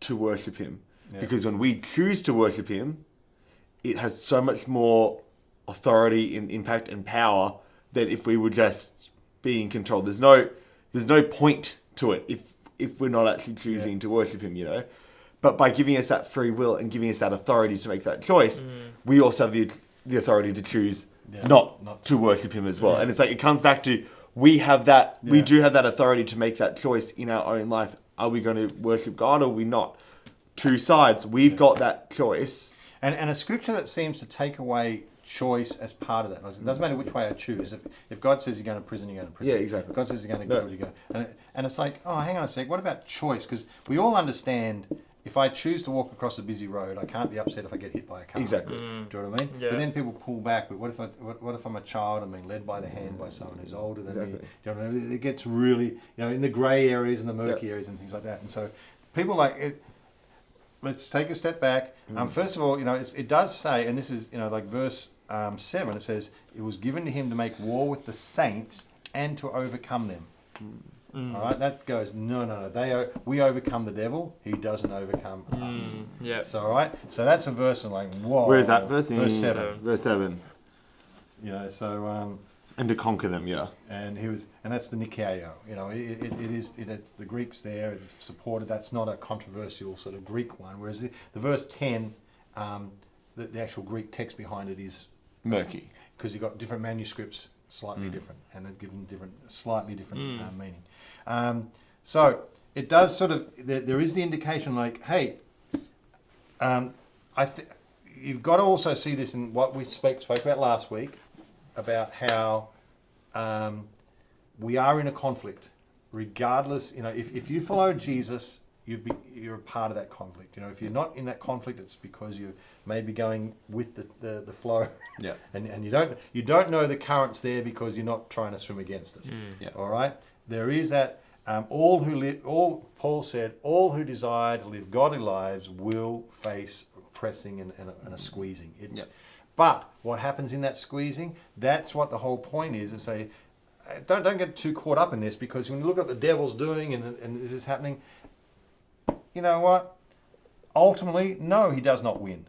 Speaker 1: to worship him. Because when we choose to worship him, it has so much more authority and impact and power than if we would just be in control. There's no point to it if we're not actually choosing to worship him, But by giving us that free will and giving us that authority to make that choice, we also have the authority to choose not to worship him as well. And it's like, it comes back to, we have that, we do have that authority to make that choice in our own life. Are we going to worship God or are we not? Two sides. We've got that choice.
Speaker 2: And a scripture that seems to take away choice as part of that. It doesn't matter which way I choose. If God says you're going to prison, you're going to prison.
Speaker 1: Yeah, exactly.
Speaker 2: If God says you're going to go, you go. And it's like, oh, hang on a sec. What about choice? Because we all understand, if I choose to walk across a busy road, I can't be upset if I get hit by a car.
Speaker 1: Exactly.
Speaker 2: Do you know what I mean? Yeah. But then people pull back. But what if I'm a child and being led by the hand by someone who's older than me? You know what I mean? It gets really, in the grey areas and the murky areas and things like that. And so people like it. Let's take a step back. First of all, it does say, and this is, like verse 7, it says, it was given to him to make war with the saints and to overcome them. All right, that goes, no. We overcome the devil. He doesn't overcome us.
Speaker 3: Yeah.
Speaker 2: So, all right, so that's a verse I'm like, whoa.
Speaker 1: Where is that verse?
Speaker 2: Verse 7.
Speaker 1: Verse 7.
Speaker 2: So.
Speaker 1: And to conquer them,
Speaker 2: And that's the Nikeo. It's the Greeks there. It's supported. That's not a controversial sort of Greek one. Whereas the verse 10, the actual Greek text behind it is
Speaker 1: murky,
Speaker 2: because you've got different manuscripts, slightly different, and they're given slightly different meaning. So it does sort of. There is the indication, like, hey, you've got to also see this in what we spoke about last week, about how we are in a conflict, regardless. If you follow Jesus, you're a part of that conflict. If you're not in that conflict, it's because you're maybe going with the flow. Yeah. And you don't know the currents there because you're not trying to swim against it. Yeah. All right. There is that. Paul said, all who desire to live godly lives will face pressing and a squeezing. But what happens in that squeezing? That's what the whole point is. To say, don't get too caught up in this, because when you look at what the devil's doing and this is happening, you know what? Ultimately, no, he does not win.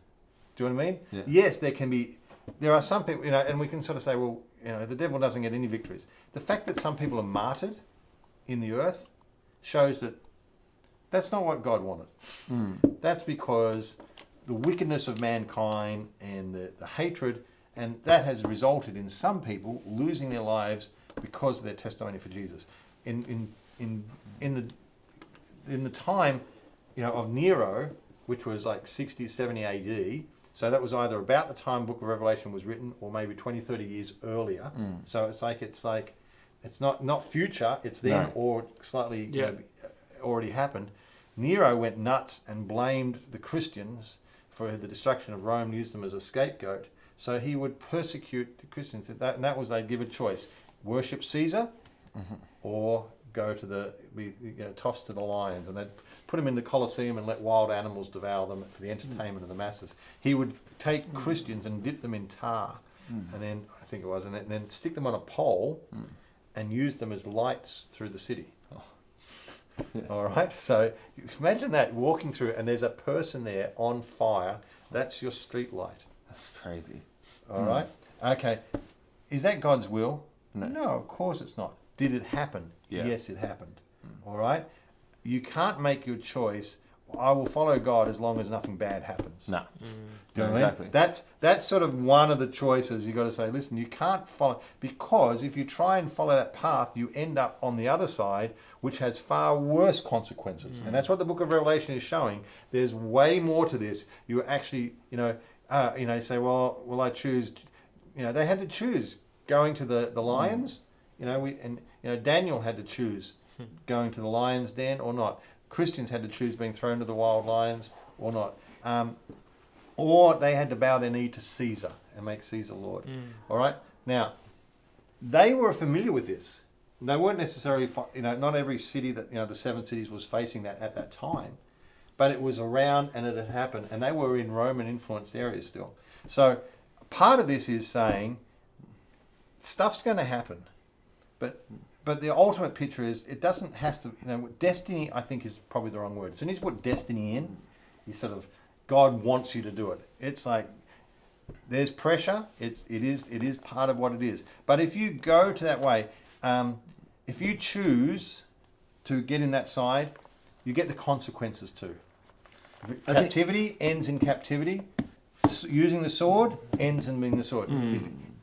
Speaker 2: Do you know what I mean? Yeah. Yes, there are some people, and we can sort of say, well, the devil doesn't get any victories. The fact that some people are martyred in the earth shows that that's not what God wanted. That's because the wickedness of mankind and the hatred, and that has resulted in some people losing their lives because of their testimony for Jesus. In the time, of Nero, which was like 60, 70 AD, so that was either about the time Book of Revelation was written or maybe 20, 30 years earlier. So it's like It's not future. It's then
Speaker 1: No.
Speaker 2: or slightly already happened. Nero went nuts and blamed the Christians for the destruction of Rome, used them as a scapegoat. So he would persecute the Christians. And that was, they'd give a choice: worship Caesar, or go to be tossed to the lions. And they'd put them in the Colosseum and let wild animals devour them for the entertainment of the masses. He would take Christians and dip them in tar, and then I think it was, and then stick them on a pole and use them as lights through the city. Yeah. All right, so imagine that, walking through and there's a person there on fire. That's your street light.
Speaker 1: That's crazy.
Speaker 2: All right, okay. Is that God's will?
Speaker 1: No,
Speaker 2: of course it's not. Did it happen?
Speaker 1: Yeah.
Speaker 2: Yes, it happened. All right, you can't make your choice. I will follow God as long as nothing bad happens.
Speaker 1: No.
Speaker 2: Do you know what
Speaker 1: exactly.
Speaker 2: I mean? That's sort of one of the choices you've got to say, listen, you can't follow, because if you try and follow that path, you end up on the other side, which has far worse consequences. And that's what the book of Revelation is showing. There's way more to this. You actually, say, well, will I choose, they had to choose going to the lions, Daniel had to choose going to the lion's den or not. Christians had to choose being thrown to the wild lions or not. Or they had to bow their knee to Caesar and make Caesar Lord. All right? Now, they were familiar with this. They weren't necessarily, not every city that, the 7 cities was facing that at that time. But it was around and it had happened. And they were in Roman influenced areas still. So part of this is saying stuff's going to happen. But the ultimate picture is, it doesn't have to, destiny, I think, is probably the wrong word. As soon as you put destiny in, you sort of, God wants you to do it. It's like, there's pressure. It is part of what it is. But if you go to that way, if you choose to get in that side, you get the consequences too. Captivity ends in captivity. Using the sword ends in being the sword.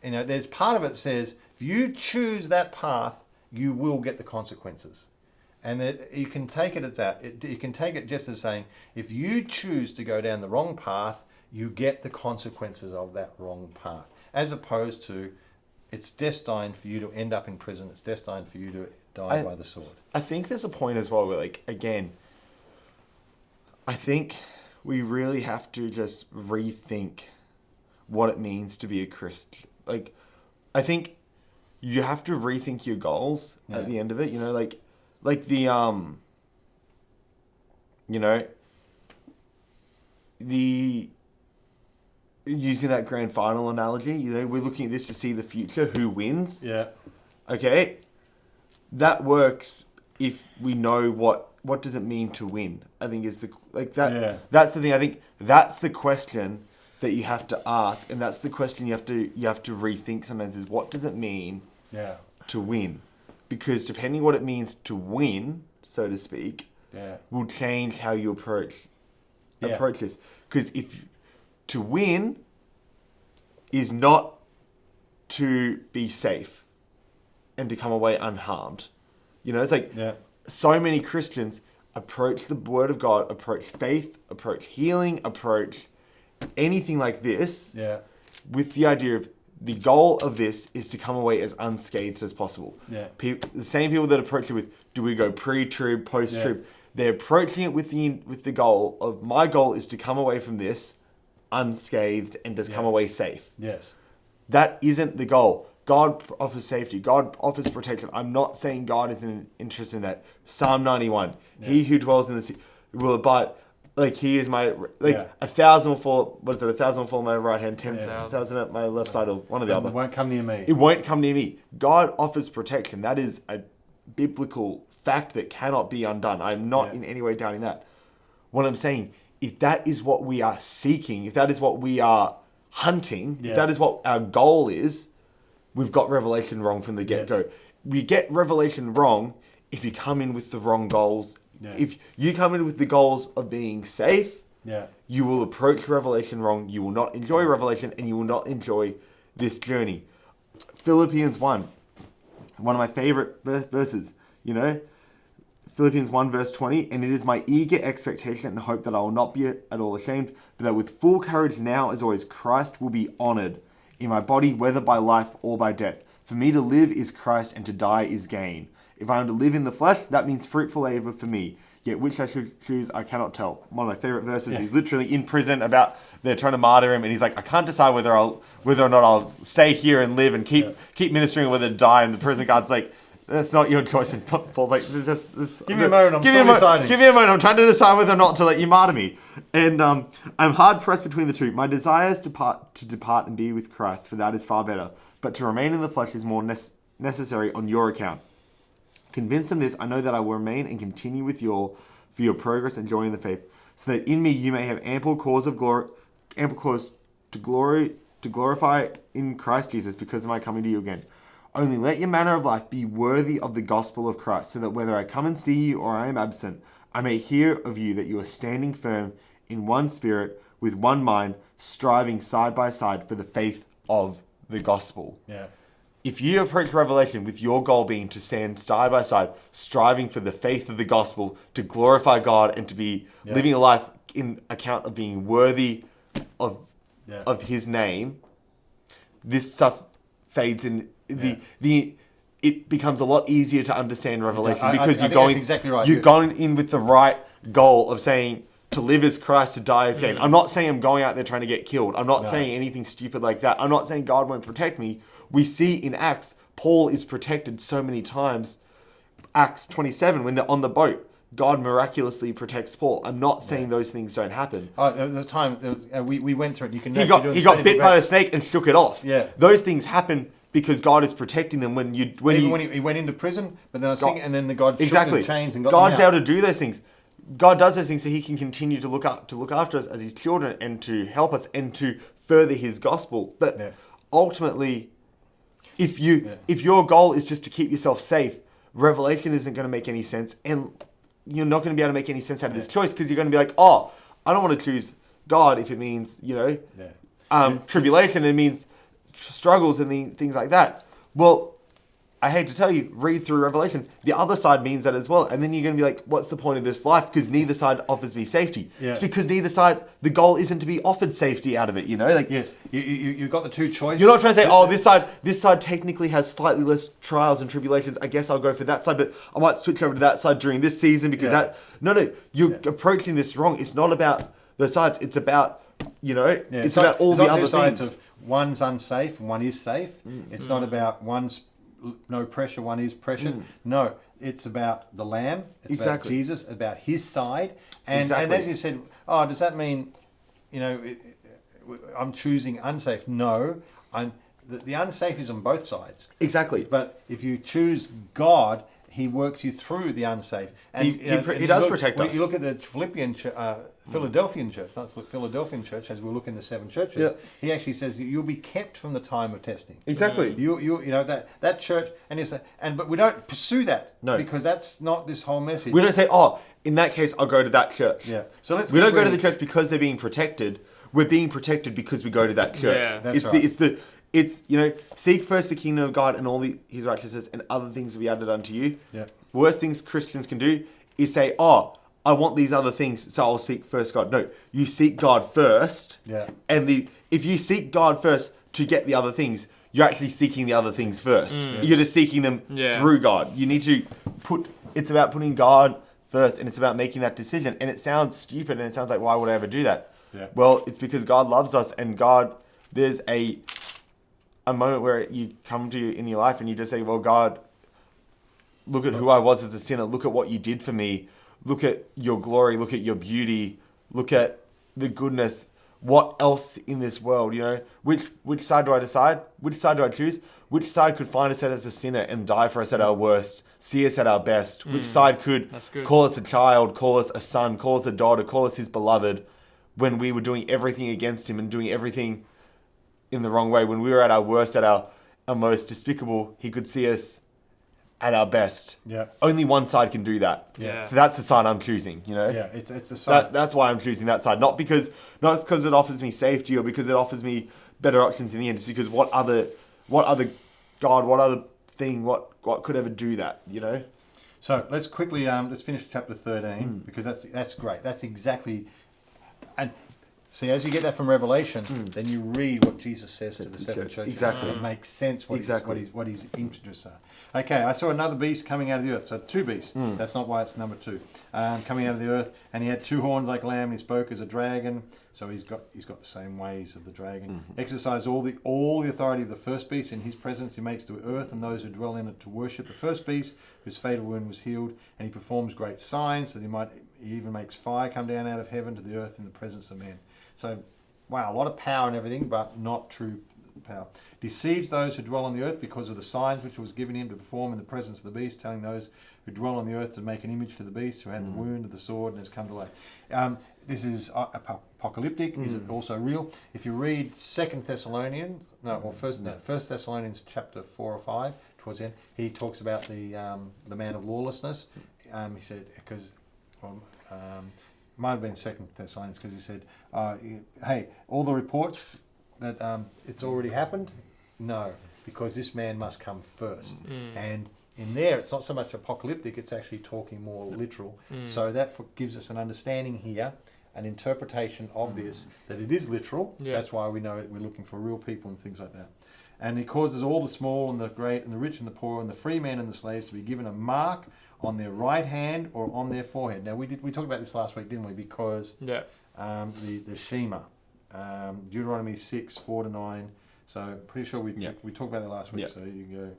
Speaker 2: There's part of it that says, if you choose that path, you will get the consequences. And that you can take it as that. You can take it just as saying, if you choose to go down the wrong path, you get the consequences of that wrong path. As opposed to, it's destined for you to end up in prison. It's destined for you to die by the sword.
Speaker 1: I think there's a point as well where, again, I think we really have to just rethink what it means to be a Christian. I think you have to rethink your goals at the end of it. The using that grand final analogy, we're looking at this to see the future, who wins.
Speaker 2: Yeah.
Speaker 1: Okay. That works if we know what does it mean to win. I think is that's the thing. I think that's the question that you have to ask, and that's the question you have to rethink sometimes, is what does it mean to win? Because depending what it means to win, so to speak, will change how you approach this. Because if to win is not to be safe and to come away unharmed, it's like so many Christians approach the Word of God, approach faith, approach healing, approach anything like this with the idea of the goal of this is to come away as unscathed as possible. The same people that approach it with, do we go pre-trib, post-trib? They're approaching it with the goal of, my goal is to come away from this unscathed and just come away safe.
Speaker 2: Yes.
Speaker 1: That isn't the goal. God offers safety. God offers protection. I'm not saying God isn't interested in that. Psalm 91. He who dwells in the sea will abide. He is my 1,000 will fall. What is it? 1,000 will fall on my right hand, 10,000 at my left side, or one or the other.
Speaker 2: It won't come near me.
Speaker 1: It won't come near me. God offers protection. That is a biblical fact that cannot be undone. I'm not in any way doubting that. What I'm saying, if that is what we are seeking, if that is what we are hunting, if that is what our goal is, we've got Revelation wrong from the get-go. Yes. We get Revelation wrong if you come in with the wrong goals. If you come in with the goals of being safe, you will approach Revelation wrong. You will not enjoy Revelation, and you will not enjoy this journey. Philippians 1, one of my favorite verses, Philippians 1 verse 20, and it is my eager expectation and hope that I will not be at all ashamed, but that with full courage now as always Christ will be honoured in my body, whether by life or by death. For me to live is Christ, and to die is gain. If I am to live in the flesh, that means fruitful labor for me. Yet which I should choose, I cannot tell. One of my favorite verses. Yeah. He's literally in prison they're trying to martyr him, and he's like, I can't decide whether or not I'll stay here and live and keep ministering, or whether to die. And the prison guard's like, that's not your choice. And Paul's like,
Speaker 2: give me a moment. Give me a
Speaker 1: moment. I'm trying to decide whether or not to let you martyr me. And I'm hard pressed between the two. My desire is to depart and be with Christ, for that is far better. But to remain in the flesh is more necessary on your account. Convinced of this, I know that I will remain and continue with you all for your progress and joy in the faith, so that in me you may have ample cause to glorify in Christ Jesus because of my coming to you again. Only let your manner of life be worthy of the gospel of Christ, so that whether I come and see you or I am absent, I may hear of you that you are standing firm in one spirit, with one mind, striving side by side for the faith of the gospel.
Speaker 2: Yeah.
Speaker 1: If you approach Revelation with your goal being to stand side by side, striving for the faith of the gospel, to glorify God and to be living a life in account of being worthy of His name, this stuff fades in. It becomes a lot easier to understand Revelation because you're going
Speaker 2: exactly right.
Speaker 1: You're going in with the right goal of saying to live as Christ, to die as gain. I'm not saying I'm going out there trying to get killed. I'm not saying anything stupid like that. I'm not saying God won't protect me. We see in Acts, Paul is protected so many times. Acts 27, when they're on the boat, God miraculously protects Paul. I'm not saying those things don't happen.
Speaker 2: There was a time we went through it. You can.
Speaker 1: He got bit by a snake and shook it off.
Speaker 2: Yeah,
Speaker 1: those things happen because God is protecting them. When he
Speaker 2: went into prison, but then and then the God shook the chains and got
Speaker 1: God's
Speaker 2: them out.
Speaker 1: able to do those things. God does those things so He can continue to look after us as His children and to help us and to further His gospel. But ultimately, if your goal is just to keep yourself safe, Revelation isn't going to make any sense, and you're not going to be able to make any sense out of this choice because you're going to be like, oh, I don't want to choose God if it means tribulation, it means struggles and things like that. Well, I hate to tell you, read through Revelation. The other side means that as well. And then you're going to be like, what's the point of this life? Because neither side offers me safety. Yeah. It's because neither side, the goal isn't to be offered safety out of it, Like,
Speaker 2: yes, you've got the two choices.
Speaker 1: You're not trying to say, oh, this side technically has slightly less trials and tribulations. I guess I'll go for that side, but I might switch over to that side during this season because No, you're approaching this wrong. It's not about the sides. It's about, it's about all the other
Speaker 2: sides
Speaker 1: things.
Speaker 2: Of one's unsafe and one is safe. It's not about one's no pressure, one is pressure. No, it's about the Lamb. It's about Jesus, about His side. And as you said, does that mean, I'm choosing unsafe? No, the unsafe is on both sides.
Speaker 1: Exactly.
Speaker 2: But if you choose God, He works you through the unsafe. And
Speaker 1: He does protect us.
Speaker 2: You look at the Philadelphian church, not Philadelphian church, as we look in the seven churches. He actually says you'll be kept from the time of testing.
Speaker 1: Exactly.
Speaker 2: That church, but we don't pursue that.
Speaker 1: No,
Speaker 2: because that's not this whole message.
Speaker 1: We don't say, in that case, I'll go to that church.
Speaker 2: Yeah. So
Speaker 1: we don't go to the church because they're being protected. We're being protected because we go to that church.
Speaker 2: Yeah, that's right.
Speaker 1: It's seek first the kingdom of God and all His righteousness, and other things will be added unto you.
Speaker 2: Yeah.
Speaker 1: Worst things Christians can do is say, I want these other things, so I'll seek first God. No, you seek God first.
Speaker 2: Yeah.
Speaker 1: And if you seek God first to get the other things, you're actually seeking the other things first. You're just seeking them through God. You need to it's about putting God first, and it's about making that decision. And it sounds stupid, and it sounds like, why would I ever do that?
Speaker 2: Yeah.
Speaker 1: Well, it's because God loves us, and there's a moment where you come to in your life and you just say, well, God, look at who I was as a sinner. Look at what you did for me. Look at your glory. Look at your beauty. Look at the goodness. What else in this world, Which side do I decide? Which side do I choose? Which side could find us as a sinner and die for us at our worst? See us at our best? Which side could call us a child, call us a son, call us a daughter, call us His beloved when we were doing everything against Him and doing everything in the wrong way? When we were at our worst, at our most despicable, He could see us at our best.
Speaker 2: Yeah.
Speaker 1: Only one side can do that.
Speaker 2: Yeah.
Speaker 1: So that's the side I'm choosing,
Speaker 2: Yeah, it's a side.
Speaker 1: That's why I'm choosing that side. Not because it offers me safety or because it offers me better options in the end. It's because what other God, what other thing, what could ever do that,
Speaker 2: So let's quickly let's finish chapter 13 because that's great. That's exactly, and See, as you get that from Revelation, then you read what Jesus says to the seven churches.
Speaker 1: Exactly.
Speaker 2: It makes sense what his interests are. Okay, I saw another beast coming out of the earth. So 2 beasts. That's not why it's number 2. Coming out of the earth, and he had 2 horns like a lamb, and he spoke as a dragon. So he's got the same ways of the dragon. Exercised all the authority of the first beast. In his presence he makes the earth and those who dwell in it to worship the first beast, whose fatal wound was healed, and he performs great signs that he even makes fire come down out of heaven to the earth in the presence of men. So, wow, a lot of power and everything, but not true power. Deceives those who dwell on the earth because of the signs which was given him to perform in the presence of the beast, telling those who dwell on the earth to make an image to the beast who had the wound of the sword and has come to life. This is apocalyptic. Is it also real? If you read 1 Thessalonians chapter 4 or 5, towards the end, he talks about the man of lawlessness. He said, because might have been 2 Thessalonians, because he said, hey, all the reports that it's already happened? No, because this man must come first. And in there, it's not so much apocalyptic, it's actually talking more literal. So that gives us an understanding here, an interpretation of this, that it is literal. That's why we know we're looking for real people and things like that. And he causes all the small and the great and the rich and the poor and the free men and the slaves to be given a mark on their right hand or on their forehead. Now we talked about this last week, didn't we? Because the Shema, Deuteronomy 6, 4-9. So pretty sure we talked about that last week. So you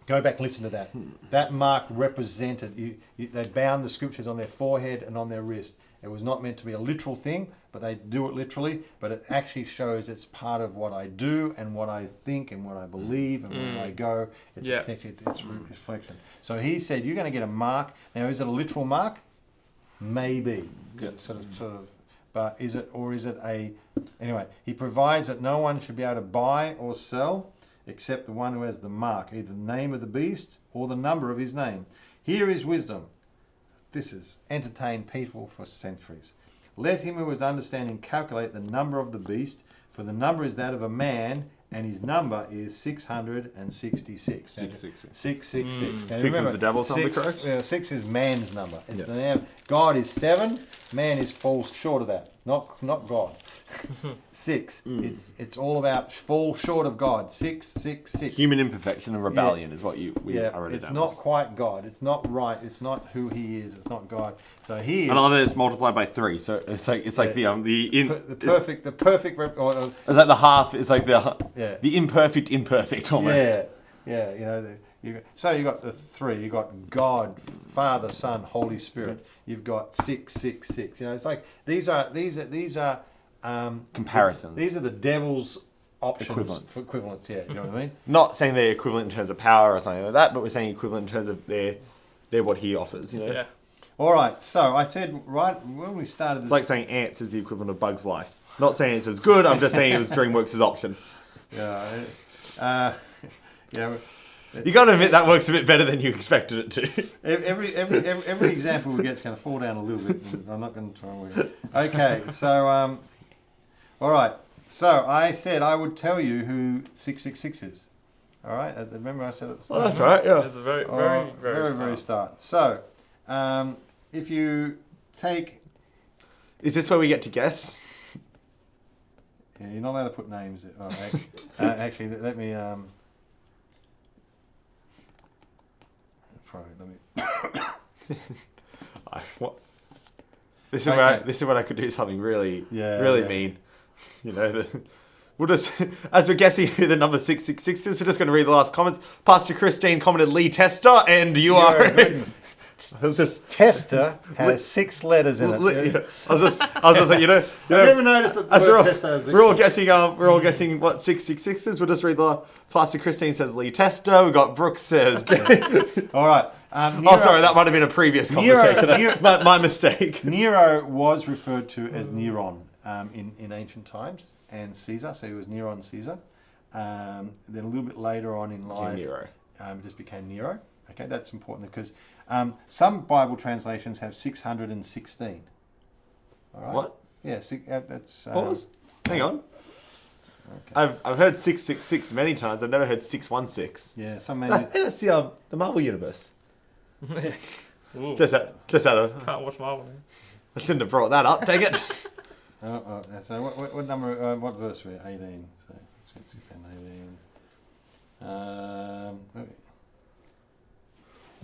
Speaker 2: go back and listen to that. That mark represented they bound the scriptures on their forehead and on their wrist. It was not meant to be a literal thing, but they do it literally. But it actually shows it's part of what I do and what I think and what I believe and where I go. It's it's reflection. So he said, you're going to get a mark. Now, is it a literal mark? Maybe. Sort of. But is it, or is it a... Anyway, he provides that no one should be able to buy or sell except the one who has the mark, either the name of the beast or the number of his name. Here is wisdom. This has entertained people for centuries. Let him who has understanding calculate the number of the beast, for the number is that of a man, and his number is 666.
Speaker 1: 666.
Speaker 2: 666.
Speaker 1: Six is the devil's number, correct?
Speaker 2: 6 is man's number. It's God is 7. Man falls short of that. Not God. 6. It's all about fall short of God. 666.
Speaker 1: Human imperfection and rebellion is what I wrote it down.
Speaker 2: It's not quite God. It's not right. It's not who He is. It's not God. So He is.
Speaker 1: And other is multiplied by 3. So it's like
Speaker 2: the perfect.
Speaker 1: It's like the half. It's like the imperfect almost.
Speaker 2: Yeah. So you got the 3. You got God, Father, Son, Holy Spirit. You've got 666. It's like these are
Speaker 1: comparisons.
Speaker 2: These are the devil's options.
Speaker 1: Equivalents.
Speaker 2: Yeah. You know what I mean?
Speaker 1: Not saying they're equivalent in terms of power or something like that, but we're saying equivalent in terms of they're what he offers.
Speaker 3: Yeah.
Speaker 2: All right. So I said right when we started this.
Speaker 1: It's like saying ants is the equivalent of Bug's life. Not saying it's as good. I'm just saying it was DreamWorks' option.
Speaker 2: Yeah.
Speaker 1: You got to admit that works a bit better than you expected it to.
Speaker 2: Every example we get is going to fall down a little bit. I'm not going to try and work it. Okay, so all right. So I said I would tell you who 666 is. All right. Remember I said at the start.
Speaker 1: Oh, that's right. Yeah.
Speaker 3: At the very
Speaker 2: start. So if you take,
Speaker 1: is this where we get to guess?
Speaker 2: Yeah, you're not allowed to put names. Oh, actually, let me.
Speaker 1: This is what I could do something really mean. We'll just, as we're guessing who the number 666 is, we're just going to read the last comments. Pastor Christine commented Lee Tester, and you are.
Speaker 2: I was just Tester has 6 letters in it.
Speaker 1: I was just like, have you
Speaker 2: ever noticed that the word Tester has 6 letters?
Speaker 1: We're all guessing what 666 is. We'll just read the Pastor Christine says Lee Tester. We got Brooke says.
Speaker 2: All right.
Speaker 1: Sorry, that might have been a previous conversation. My mistake.
Speaker 2: Nero was referred to as Neron in ancient times, and Caesar. So he was Neron Caesar. Then a little bit later on in life,
Speaker 1: Nero.
Speaker 2: Just became Nero. Okay, that's important because some Bible translations have 616. All right.
Speaker 1: What?
Speaker 2: Yeah, that's.
Speaker 1: Pause. Hang on. Okay. I've heard 666 many times. I've never heard 616.
Speaker 2: Yeah, some.
Speaker 1: That's the Marvel universe.
Speaker 3: Ooh.
Speaker 1: Just out of.
Speaker 3: Can't watch Marvel.
Speaker 1: I shouldn't have brought that up, dang it.
Speaker 2: So what number, what verse were we at? 18. So, 18.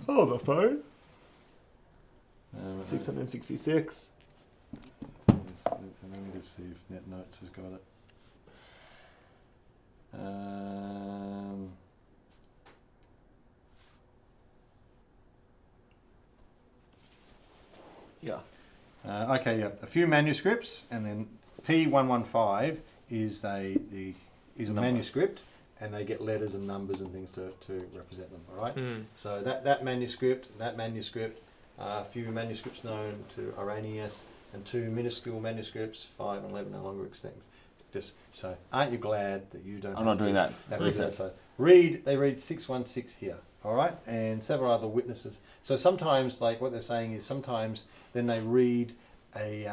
Speaker 1: Oh, the phone. 666.
Speaker 2: Let me just see if NetNotes has got it.
Speaker 1: Yeah.
Speaker 2: Okay, yeah. A few manuscripts, and then P115 is a manuscript, and they get letters and numbers and things to represent them. All right. So that manuscript, a few manuscripts known to Irenaeus, and 2 minuscule manuscripts, 5 and 11 no longer extant. Just so, aren't you glad that you don't?
Speaker 1: I'm not doing that.
Speaker 2: So they read 616 here. All right, and several other witnesses. So sometimes, like what they're saying is, sometimes then they read a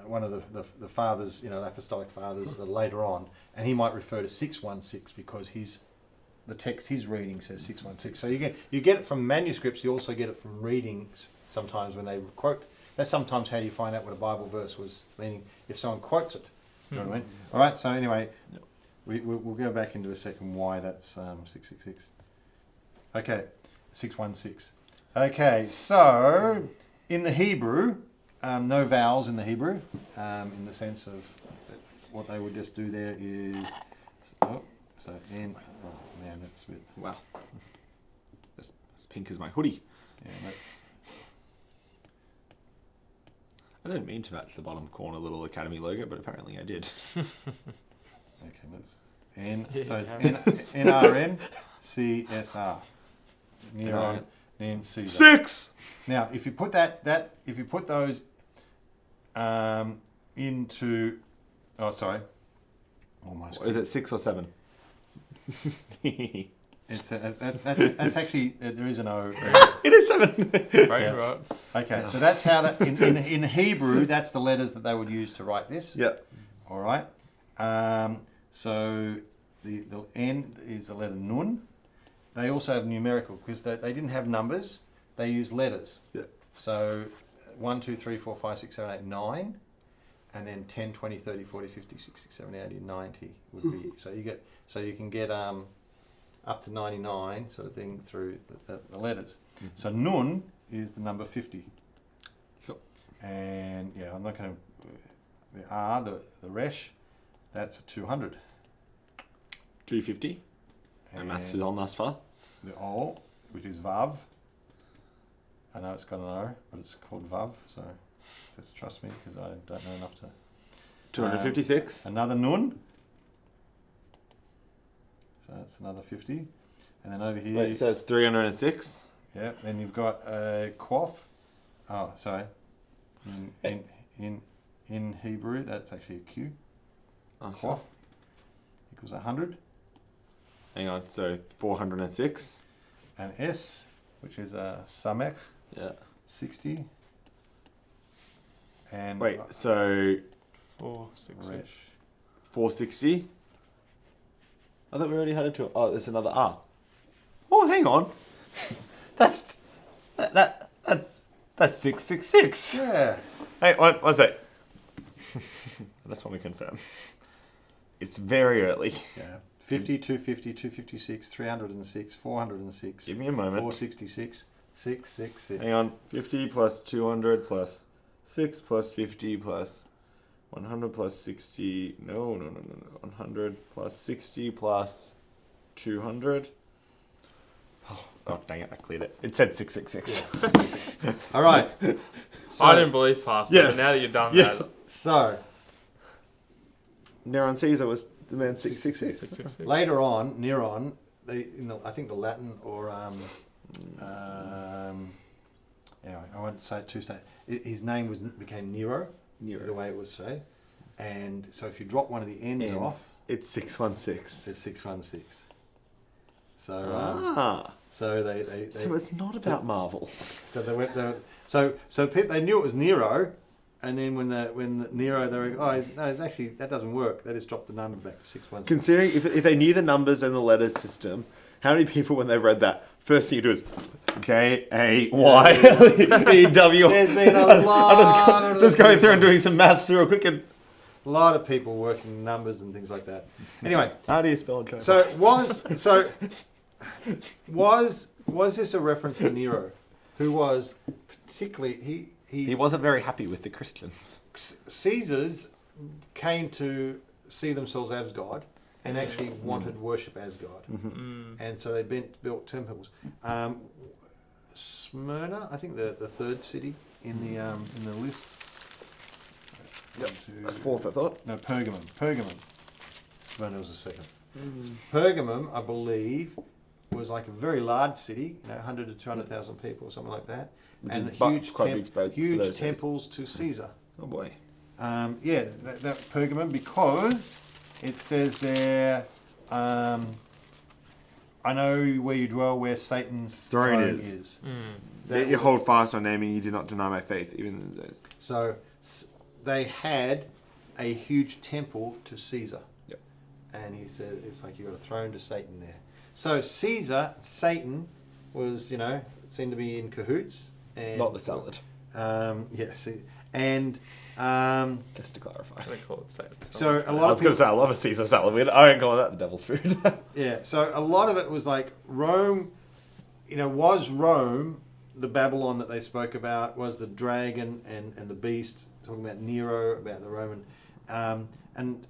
Speaker 2: one of the fathers, the apostolic fathers, later on, and he might refer to 616 because the text he's reading says 616. So you get it from manuscripts. You also get it from readings. Sometimes when they quote, that's sometimes how you find out what a Bible verse was meaning if someone quotes it. You know what I mean? All right. So anyway. We'll go back into a second why that's 666. Okay, 616. Okay, so in the Hebrew, no vowels in the Hebrew, in the sense of what they would just do there is, that's a bit,
Speaker 1: wow. That's as pink as my hoodie.
Speaker 2: Yeah, that's...
Speaker 1: I didn't mean to match the bottom corner little Academy logo, but apparently I did.
Speaker 2: Okay, so it's NRN CSR. Neuron, Nen, Caesar.
Speaker 1: 6.
Speaker 2: Now, if you put if you put those into, almost.
Speaker 1: Is it 6 or 7?
Speaker 2: That's actually there is an O.
Speaker 1: It is 7.
Speaker 3: Right.
Speaker 2: Okay, so that's how that in Hebrew, that's the letters that they would use to write this.
Speaker 1: Yeah.
Speaker 2: All right. So the N is the letter Nun. They also have numerical because they didn't have numbers. They used letters.
Speaker 1: Yeah.
Speaker 2: So 1, 2, 3, 4, 5, 6, 7, 8, 9. And then 10, 20, 30, 40, 50, 60, 70, 80, 90 would be. So you can get up to 99 sort of thing through the letters. Mm-hmm. So Nun is the number 50.
Speaker 1: Sure.
Speaker 2: And yeah, I'm not going to... The R, the Resh, that's a 200.
Speaker 1: 250. And maths is on thus far.
Speaker 2: The O, which is Vav. I know it's got an O, but it's called Vav, so just trust me because I don't know enough to...
Speaker 1: 256.
Speaker 2: Another Nun. So that's another 50. And then over here...
Speaker 1: Wait, it says 306.
Speaker 2: Yeah, then you've got Quoth. Oh, sorry. In Hebrew, that's actually a Q. Quoth equals 100.
Speaker 1: Hang on, so 406.
Speaker 2: And S, which is a Samech.
Speaker 1: Yeah. 60.
Speaker 2: And
Speaker 1: wait, so
Speaker 3: 460.
Speaker 1: 460. I thought we already had it to. Oh, there's another R. Oh, hang on. That's 666.
Speaker 2: Yeah.
Speaker 1: Hey, one sec. I just want to confirm. It's very early.
Speaker 2: Yeah. 50, 250, 256, 306, 406.
Speaker 1: Give me a moment.
Speaker 2: 466, 666.
Speaker 1: Hang on. 50 plus 200 plus 6 plus 50 plus 100 plus 60. No. 100 plus 60 plus 200. Oh, dang it. I cleared it. It said 666.
Speaker 2: Yeah. All right.
Speaker 3: So, I didn't believe past it, but now that you've done that.
Speaker 2: So,
Speaker 1: Neron Caesar was the man 666.
Speaker 2: Later on, Neron, I think the Latin or anyway, I won't say it too soon. His name became Nero, the way it was said. And so if you drop one of the ends off,
Speaker 1: it's 616.
Speaker 2: It's 616. So so they
Speaker 1: so it's not about Marvel.
Speaker 2: So they went so people, they knew it was Nero. And then when Nero, they were, it's actually, that doesn't work. They just dropped the number back to 616.
Speaker 1: Considering if they knew the numbers and the letters system, How many people, when they read that, first thing you do is J-A-Y-L-E-W.
Speaker 2: There's been a lot
Speaker 1: I'm just going through and doing some maths real quick. And
Speaker 2: a lot of people working numbers and things like that. Anyway,
Speaker 1: how do you spell J?
Speaker 2: Was this a reference to Nero, who was particularly
Speaker 1: he wasn't very happy with the Christians.
Speaker 2: Caesars came to see themselves as God and actually wanted worship as God, and so they built temples. Smyrna, I think the third city in the list.
Speaker 1: Yep. That's fourth, I thought.
Speaker 2: No, Pergamum. Smyrna was the second. Pergamum, I believe, was like a very large city, 100 to 200,000 people, or something like that, and huge temples to Caesar.
Speaker 1: Oh boy.
Speaker 2: That Pergamum, because it says there, I know where you dwell, where Satan's throne is.
Speaker 1: That you hold fast on naming, you do not deny my faith, even in the days.
Speaker 2: So they had a huge temple to Caesar.
Speaker 1: Yep.
Speaker 2: And he said, it's like you got a throne to Satan there. So Satan was, seemed to be in cahoots. And,
Speaker 1: not the salad. Just to clarify.
Speaker 3: They call it salad.
Speaker 2: So
Speaker 1: I was going to say, I love a Caesar salad. I ain't calling that the devil's food.
Speaker 2: Yeah, so a lot of it was like Rome, was Rome, the Babylon that they spoke about, was the dragon and the beast, talking about Nero, about the Roman. And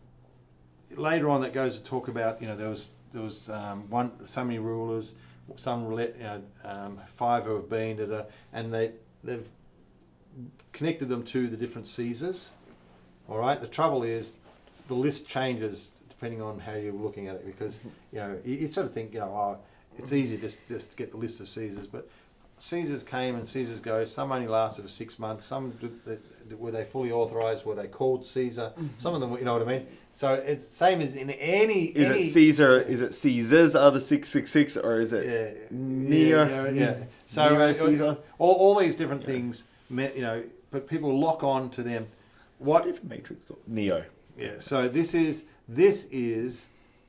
Speaker 2: later on that goes to talk about, there was so many rulers, some 5 who have been, and they've connected them to the different Caesars. All right. The trouble is, the list changes depending on how you're looking at it, because you sort of think it's easy just to get the list of Caesars, but Caesars came and Caesars go. Some only lasted for 6 months. Some were they fully authorized? Were they called Caesar? Some of them, you know what I mean. So it's the same as in any.
Speaker 1: Is it Caesar? Is it Caesars? Are the 666 or is it Neo?
Speaker 2: Yeah. So
Speaker 1: Neo Caesar.
Speaker 2: All these different things meant but people lock on to them.
Speaker 1: What different matrix called? Neo.
Speaker 2: Yeah. So this is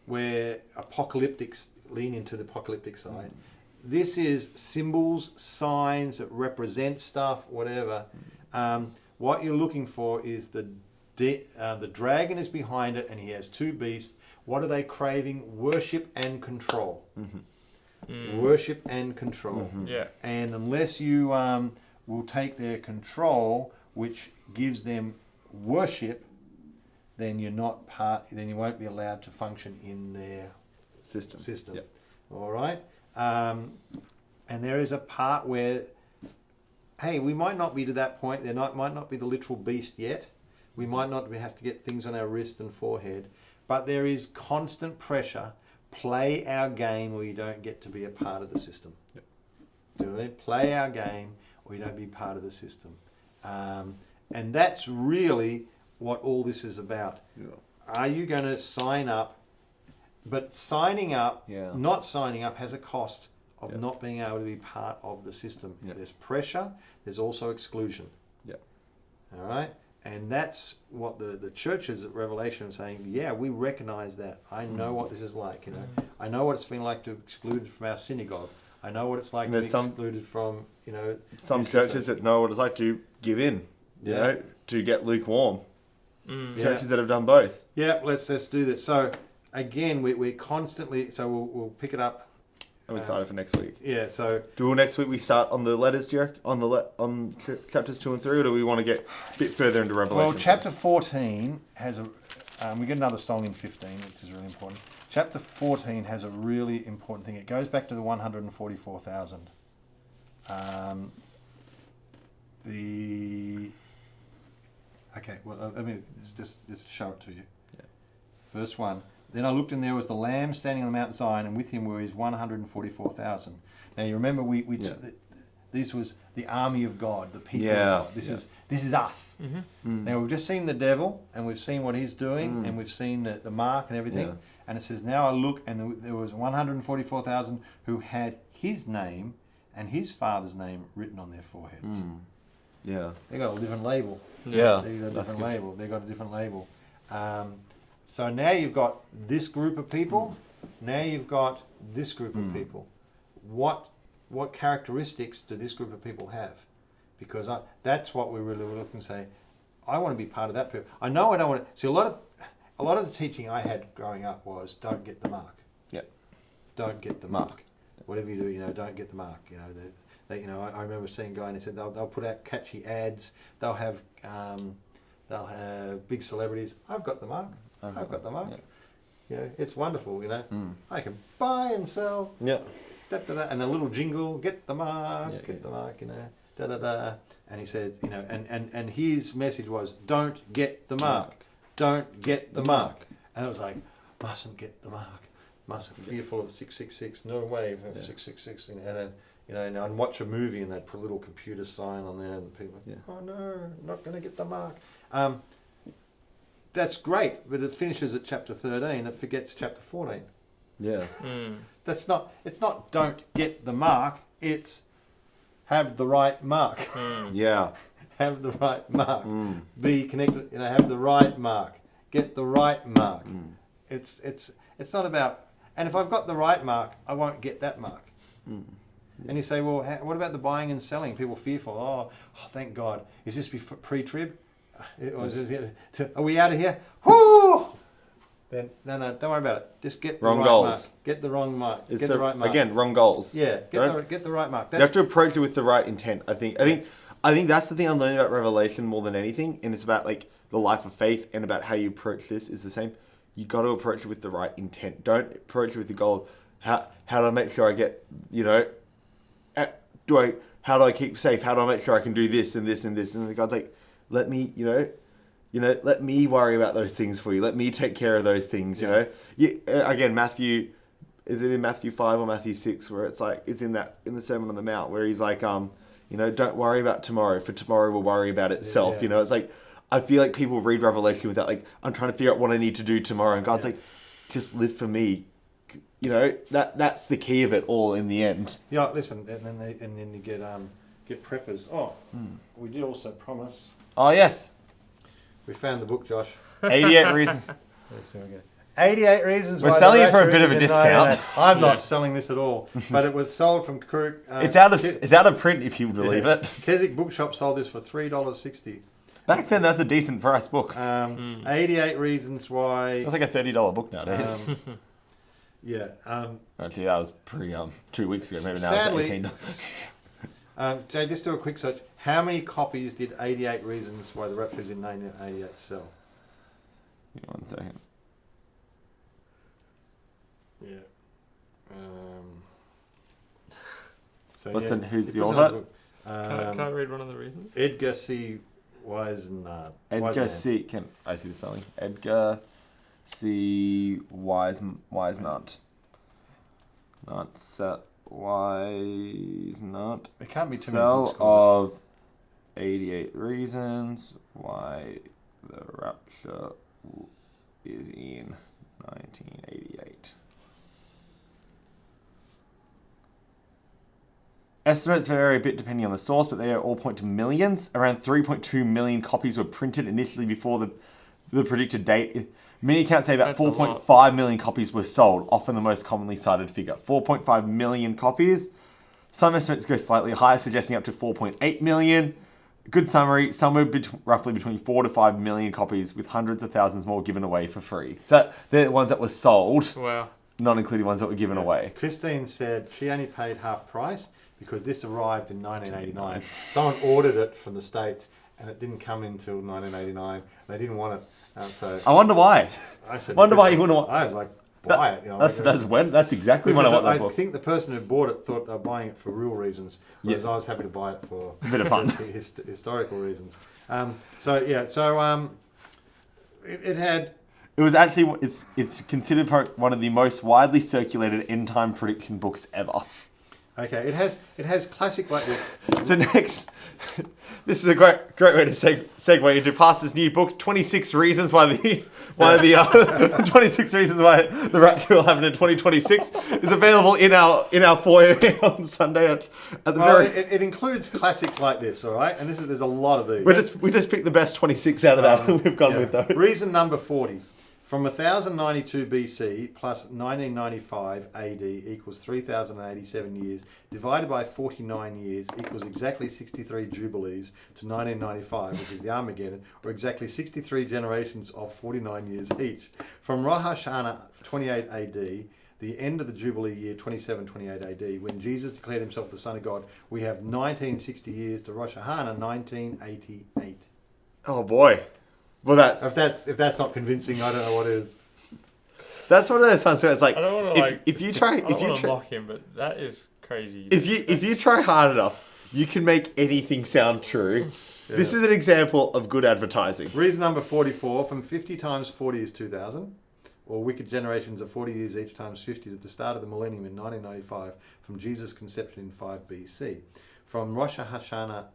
Speaker 2: where apocalyptics lean into the apocalyptic side. This is symbols, signs that represent stuff, whatever. What you're looking for is the dragon is behind it, and he has 2 beasts. What are they craving? Worship and control. Worship and control.
Speaker 3: Yeah.
Speaker 2: And unless you will take their control, which gives them worship, then you're not then you won't be allowed to function in their system.
Speaker 1: Yep.
Speaker 2: All right. And there is a part where, hey, we might not be to that point. There might not be the literal beast yet. We might not have to get things on our wrist and forehead. But there is constant pressure. Play our game or you don't get to be a part of the system.
Speaker 1: Yep.
Speaker 2: Do you know what I mean? Play our game or you don't be part of the system. And that's really what all this is about.
Speaker 1: Yeah.
Speaker 2: Are you going to sign up? But signing up, not signing up, has a cost of not being able to be part of the system.
Speaker 1: Yeah.
Speaker 2: There's pressure. There's also exclusion.
Speaker 1: Yeah.
Speaker 2: All right. And that's what the churches at Revelation are saying. Yeah, we recognize that. I know what this is like. I know what it's been like to be excluded from our synagogue. I know what it's like to be excluded from.
Speaker 1: Some churches that know what it's like to give in. To get lukewarm. Churches that have done both.
Speaker 2: Yeah. Let's do this. So again, we're constantly. So we'll pick it up.
Speaker 1: I'm excited for next week.
Speaker 2: Yeah. So
Speaker 1: Next week we start on the letters, Derek, on chapters 2 and 3, or do we want to get a bit further into Revelation?
Speaker 2: Well, chapter 14 has we get another song in 15, which is really important. Chapter 14 has a really important thing. It goes back to the 144,000. Okay. Well, let me just show it to you.
Speaker 1: Yeah.
Speaker 2: Verse 1. Then I looked, and there was the Lamb standing on the Mount Zion, and with him were his 144,000. Now you remember this was the army of God, the people of God. This is us. Now we've just seen the devil, and we've seen what he's doing, and we've seen the mark and everything. Yeah. And it says, now I look, and there was 144,000 who had his name and his father's name written on their foreheads.
Speaker 1: Yeah.
Speaker 2: They got a different label.
Speaker 1: Yeah.
Speaker 2: They got a different label. So now you've got this group of people, now you've got this group of people. What characteristics do this group of people have? Because that's what we really look and say, I want to be part of that people. I know I don't want to. See, a lot of the teaching I had growing up was don't get the mark.
Speaker 1: Yeah.
Speaker 2: Don't get the mark. Whatever you do, don't get the mark. I remember seeing a guy and he said they'll put out catchy ads. They'll have big celebrities. I've got the mark. I've got the mark. Yeah. It's wonderful. I can buy and sell.
Speaker 1: Yeah.
Speaker 2: And a little jingle. Get the mark. Get the mark. Da da da. And he said, and his message was, don't get the mark. Don't get the mark. And it was like, mustn't get the mark. Mustn't, fearful of 666. No way of 666. And then, and I'd watch a movie and they'd put a little computer sign on there and people, oh no, I'm not going to get the mark. That's great, but it finishes at chapter 13. It forgets chapter 14.
Speaker 1: Yeah.
Speaker 2: It's not don't get the mark. It's have the right mark.
Speaker 1: Yeah.
Speaker 2: Have the right mark. Be connected. Have the right mark. Get the right mark. It's not about. And if I've got the right mark, I won't get that mark. And you say, well, what about the buying and selling? People fearful. Oh, thank God. Is this pre-trib? Are we out of here? Whoo! Then no, don't worry about it. Just get the
Speaker 1: wrong
Speaker 2: right
Speaker 1: goals.
Speaker 2: mark. Get the wrong mark. Get the right mark.
Speaker 1: Again, wrong goals.
Speaker 2: Yeah, get the right mark.
Speaker 1: You have to approach it with the right intent. I think that's the thing I'm learning about Revelation more than anything, and it's about like the life of faith and about how you approach this is the same. You got to approach it with the right intent. Don't approach it with the goal. How do I make sure I get how do I keep safe? How do I make sure I can do this and this and this? And God's like, let me let me worry about those things for you. Let me take care of those things. Again, Matthew, is it in Matthew 5 or Matthew 6 where it's like it's in the Sermon on the Mount where he's like, don't worry about tomorrow, for tomorrow will worry about itself.
Speaker 2: Yeah.
Speaker 1: It's like I feel like people read Revelation with that, like I'm trying to figure out what I need to do tomorrow, and God's like, just live for me. That's the key of it all in the end.
Speaker 2: Yeah, listen, and then you get preppers. Oh, we did also promise.
Speaker 1: Oh yes,
Speaker 2: we found the book, Josh.
Speaker 1: 88 reasons.
Speaker 2: 88 reasons.
Speaker 1: We're selling it for a bit of a discount.
Speaker 2: I'm not selling this at all, but it was sold from Crook.
Speaker 1: It's out of print, if you believe it.
Speaker 2: Keswick Bookshop sold this for $3.60.
Speaker 1: Back then, that's a decent price book.
Speaker 2: 88 reasons why.
Speaker 1: That's like a $30 book nowadays.
Speaker 2: Yeah.
Speaker 1: Actually, that was pretty 2 weeks ago. Maybe now
Speaker 2: sadly,
Speaker 1: it's $18.
Speaker 2: Jay, just do a quick search. How many copies did 88 Reasons Why the Rapture is in 1988 sell?
Speaker 1: Give me 1 second.
Speaker 2: Yeah.
Speaker 1: Who's the author?
Speaker 3: Can I read one of the reasons?
Speaker 2: Edgar C. Wisenard.
Speaker 1: Edgar C. Can I see the spelling? Edgar C. Wisenard. Not Wisenard.
Speaker 2: There can't be too
Speaker 1: Cell
Speaker 2: many books
Speaker 1: of 88 Reasons Why the Rapture is in 1988. Estimates vary a bit depending on the source, but they all point to millions. Around 3.2 million copies were printed initially before the predicted date. Many accounts say about 4.5 million copies were sold, often the most commonly cited figure. 4.5 million copies. Some estimates go slightly higher, suggesting up to 4.8 million. Good summary, somewhere roughly between 4 to 5 million copies, with hundreds of thousands more given away for free. So they're the ones that were sold,
Speaker 3: wow,
Speaker 1: not including ones that were given away.
Speaker 2: Christine said she only paid half price because this arrived in 1989. Someone ordered it from the States and it didn't come in until 1989. They didn't want it. So
Speaker 1: I wonder why.
Speaker 2: I said,
Speaker 1: wonder why you wouldn't want.
Speaker 2: I was like, buy it.
Speaker 1: That's exactly when I want that book.
Speaker 2: I think the person who bought it thought they were buying it for real reasons, whereas I was happy to buy it for
Speaker 1: a bit of fun,
Speaker 2: historical reasons.
Speaker 1: It was actually it's considered one of the most widely circulated end time prediction books ever.
Speaker 2: Okay, it has classic like this.
Speaker 1: So next, this is a great way to segue into Pastor's new book, 26 Reasons Why the 26 Reasons Why the Rapture will happen in 2026 is available in our foyer on Sunday at the very.
Speaker 2: It includes classics like this, all right, and there's a lot of these.
Speaker 1: We just picked the best 26 out of that, and we've gone with those.
Speaker 2: Reason number 40. From 1092 BC plus 1995 AD equals 3087 years, divided by 49 years equals exactly 63 jubilees to 1995, which is the Armageddon, or exactly 63 generations of 49 years each. From Rosh Hashanah 28 AD, the end of the Jubilee year 2728 AD, when Jesus declared himself the Son of God, we have 1960 years to Rosh Hashanah 1988.
Speaker 1: Oh boy. Well, that's
Speaker 2: If that's not convincing, I don't know what is.
Speaker 1: that's one of those times where it's like,
Speaker 3: I don't want to
Speaker 1: if you try,
Speaker 3: I don't want to mock him, but that is crazy.
Speaker 1: if you try hard enough, you can make anything sound true. Yeah. This is an example of good advertising.
Speaker 2: Reason number 44, from 50 times 40 is 2000, or wicked generations of 40 years each times 50 at the start of the millennium in 1995, from Jesus' conception in 5 BC. From Rosh Hashanah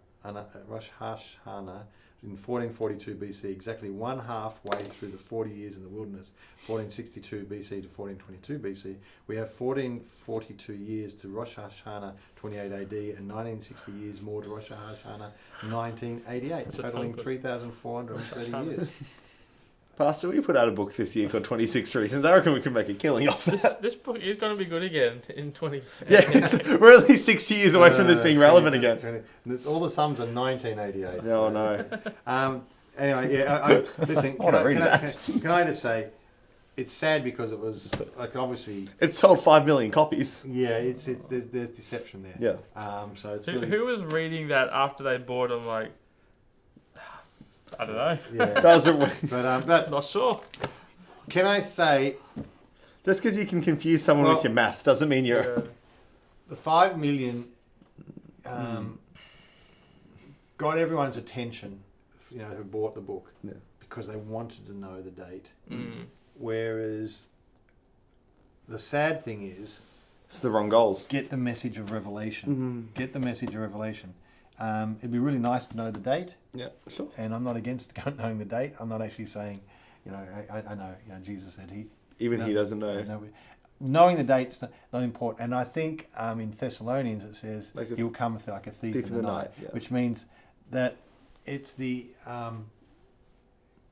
Speaker 2: in 1442 BC, exactly one halfway through the 40 years in the wilderness, 1462 BC to 1422 BC, we have 1442 years to Rosh Hashanah 28 AD and 1960 years more to Rosh Hashanah 1988, totaling 3,430 years.
Speaker 1: Pastor, we put out a book this year called 26 Reasons. I reckon we can make a killing off that.
Speaker 3: This book is going to be good again in 20...
Speaker 1: Yeah, we're at least 6 years away from this being relevant again.
Speaker 2: 20. All the sums are 1988.
Speaker 1: No, no.
Speaker 2: Anyway, yeah, listen, can I just say, it's sad because it was, like, obviously...
Speaker 1: It sold 5 million copies.
Speaker 2: Yeah, there's deception there.
Speaker 1: Yeah.
Speaker 2: So it's
Speaker 3: who was reading that after they bought them, like... I don't know.
Speaker 2: Yeah.
Speaker 3: But not sure.
Speaker 2: Can I say,
Speaker 1: just because you can confuse someone with your math doesn't mean you're...
Speaker 2: The 5 million got everyone's attention, who bought the book, because they wanted to know the date. Whereas the sad thing is,
Speaker 1: it's the wrong goals.
Speaker 2: Get the message of Revelation. Get the message of Revelation. It'd be really nice to know the date.
Speaker 1: Yeah, sure.
Speaker 2: And I'm not against knowing the date. I'm not actually saying, I know, Jesus said he
Speaker 1: doesn't know.
Speaker 2: Knowing the date's not important. And I think in Thessalonians it says he'll come like a thief in the night, which means that it's the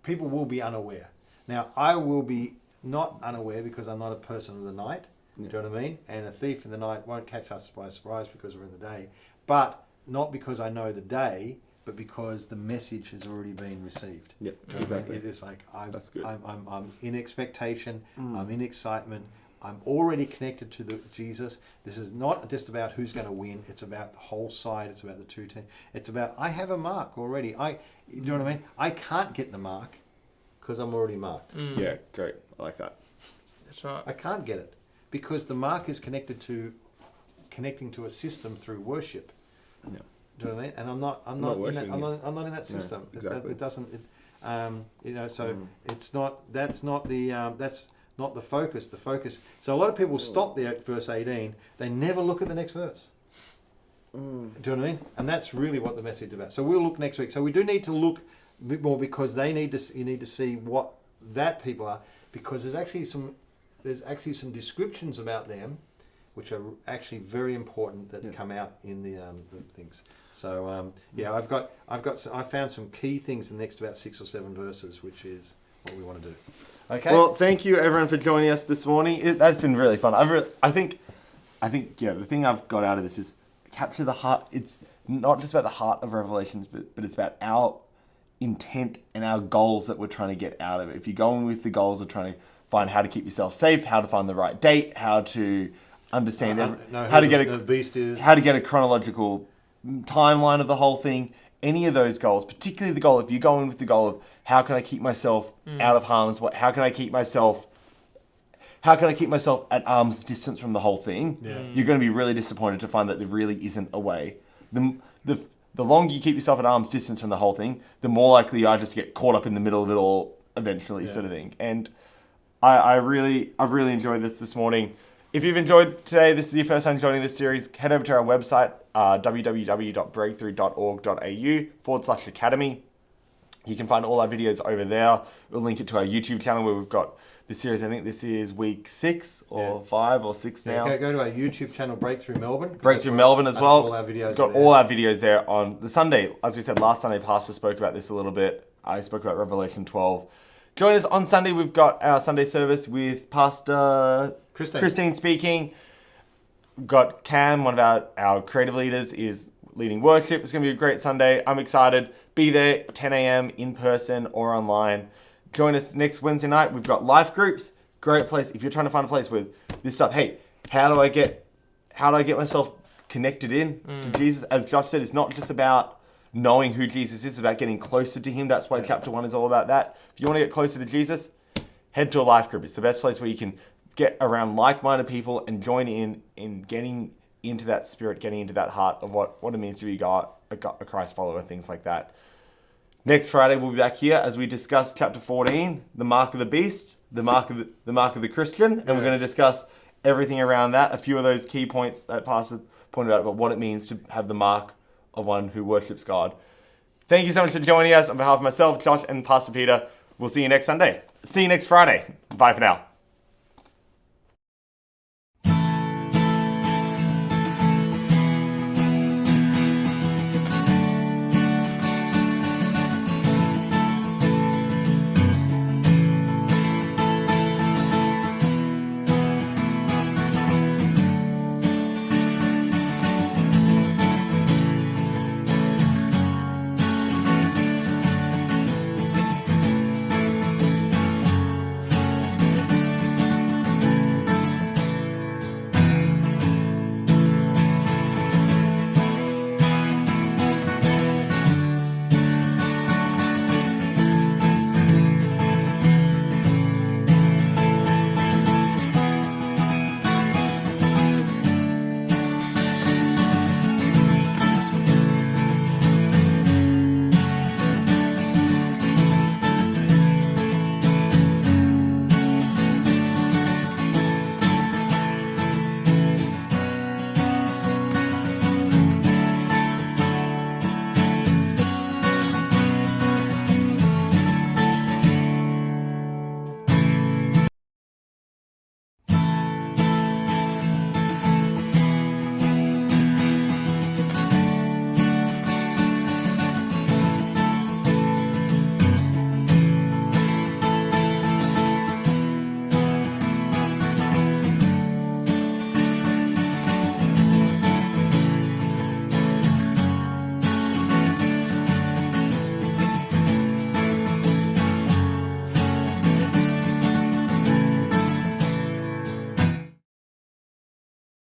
Speaker 2: people will be unaware. Now, I will be not unaware because I'm not a person of the night. Do you know what I mean? And a thief in the night won't catch us by surprise because we're in the day. But not because I know the day, but because the message has already been received.
Speaker 1: Yep, exactly.
Speaker 2: It's like
Speaker 1: That's good.
Speaker 2: I'm in expectation. I'm in excitement. I'm already connected to Jesus. This is not just about who's going to win. It's about the whole side. It's about the two teams. It's about I have a mark already. You know what I mean? I can't get the mark because I'm already marked.
Speaker 1: Yeah, great. I like that.
Speaker 3: That's right.
Speaker 2: I can't get it because the mark is connecting to a system through worship.
Speaker 1: Yeah.
Speaker 2: Do you know what I mean? And I'm not in that system.
Speaker 1: No, exactly.
Speaker 2: It doesn't. So it's not. That's not the focus. The focus. So a lot of people stop there at verse 18. They never look at the next verse. Do you know what I mean? And that's really what the message is about. So we'll look next week. So we do need to look a bit more because you need to see what that people are, because there's actually some descriptions about them which are actually very important that come out in the things. So I found some key things in the next about 6 or 7 verses, which is what we want to do. Okay.
Speaker 1: Well, thank you everyone for joining us this morning. That's been really fun. I think the thing I've got out of this is capture the heart. It's not just about the heart of Revelations, but it's about our intent and our goals that we're trying to get out of it. If you go in with the goals of trying to find how to keep yourself safe, how to find the right date, how to understand how to get a chronological timeline of the whole thing, any of those goals, particularly the goal, if you go in with the goal of how can I keep myself out of harm's way, how can I keep myself at arm's distance from the whole thing, you're going to be really disappointed to find that there really isn't a way. The longer you keep yourself at arm's distance from the whole thing, the more likely you are just to get caught up in the middle of it all eventually, sort of thing. And I've really enjoyed this morning. If you've enjoyed today, this is your first time joining this series, head over to our website, www.breakthrough.org.au/academy. You can find all our videos over there. We'll link it to our YouTube channel where we've got the series. I think this is week 6 or 5 or 6 now.
Speaker 2: Go to our YouTube channel, Breakthrough Melbourne.
Speaker 1: Breakthrough Melbourne as well.
Speaker 2: All our videos
Speaker 1: got all our videos there on the Sunday. As we said last Sunday, Pastor spoke about this a little bit. I spoke about Revelation 12. Join us on Sunday. We've got our Sunday service with Pastor Christine speaking. We've got Cam, one of our creative leaders, is leading worship. It's going to be a great Sunday. I'm excited. Be there 10 a.m. in person or online. Join us next Wednesday night. We've got life groups. Great place if you're trying to find a place with this stuff. Hey, how do I get myself connected in to Jesus? As Josh said, it's not just about knowing who Jesus is, it's about getting closer to him. That's why chapter 1 is all about that. If you want to get closer to Jesus, head to a life group. It's the best place where you can get around like-minded people and join in getting into that spirit, getting into that heart of what it means to be a Christ follower, things like that. Next Friday, we'll be back here as we discuss chapter 14, the mark of the beast, the mark of the Christian, and we're going to discuss everything around that, a few of those key points that Pastor pointed out about what it means to have the mark of one who worships God. Thank you so much for joining us. On behalf of myself, Josh, and Pastor Peter, we'll see you next Sunday. See you next Friday. Bye for now.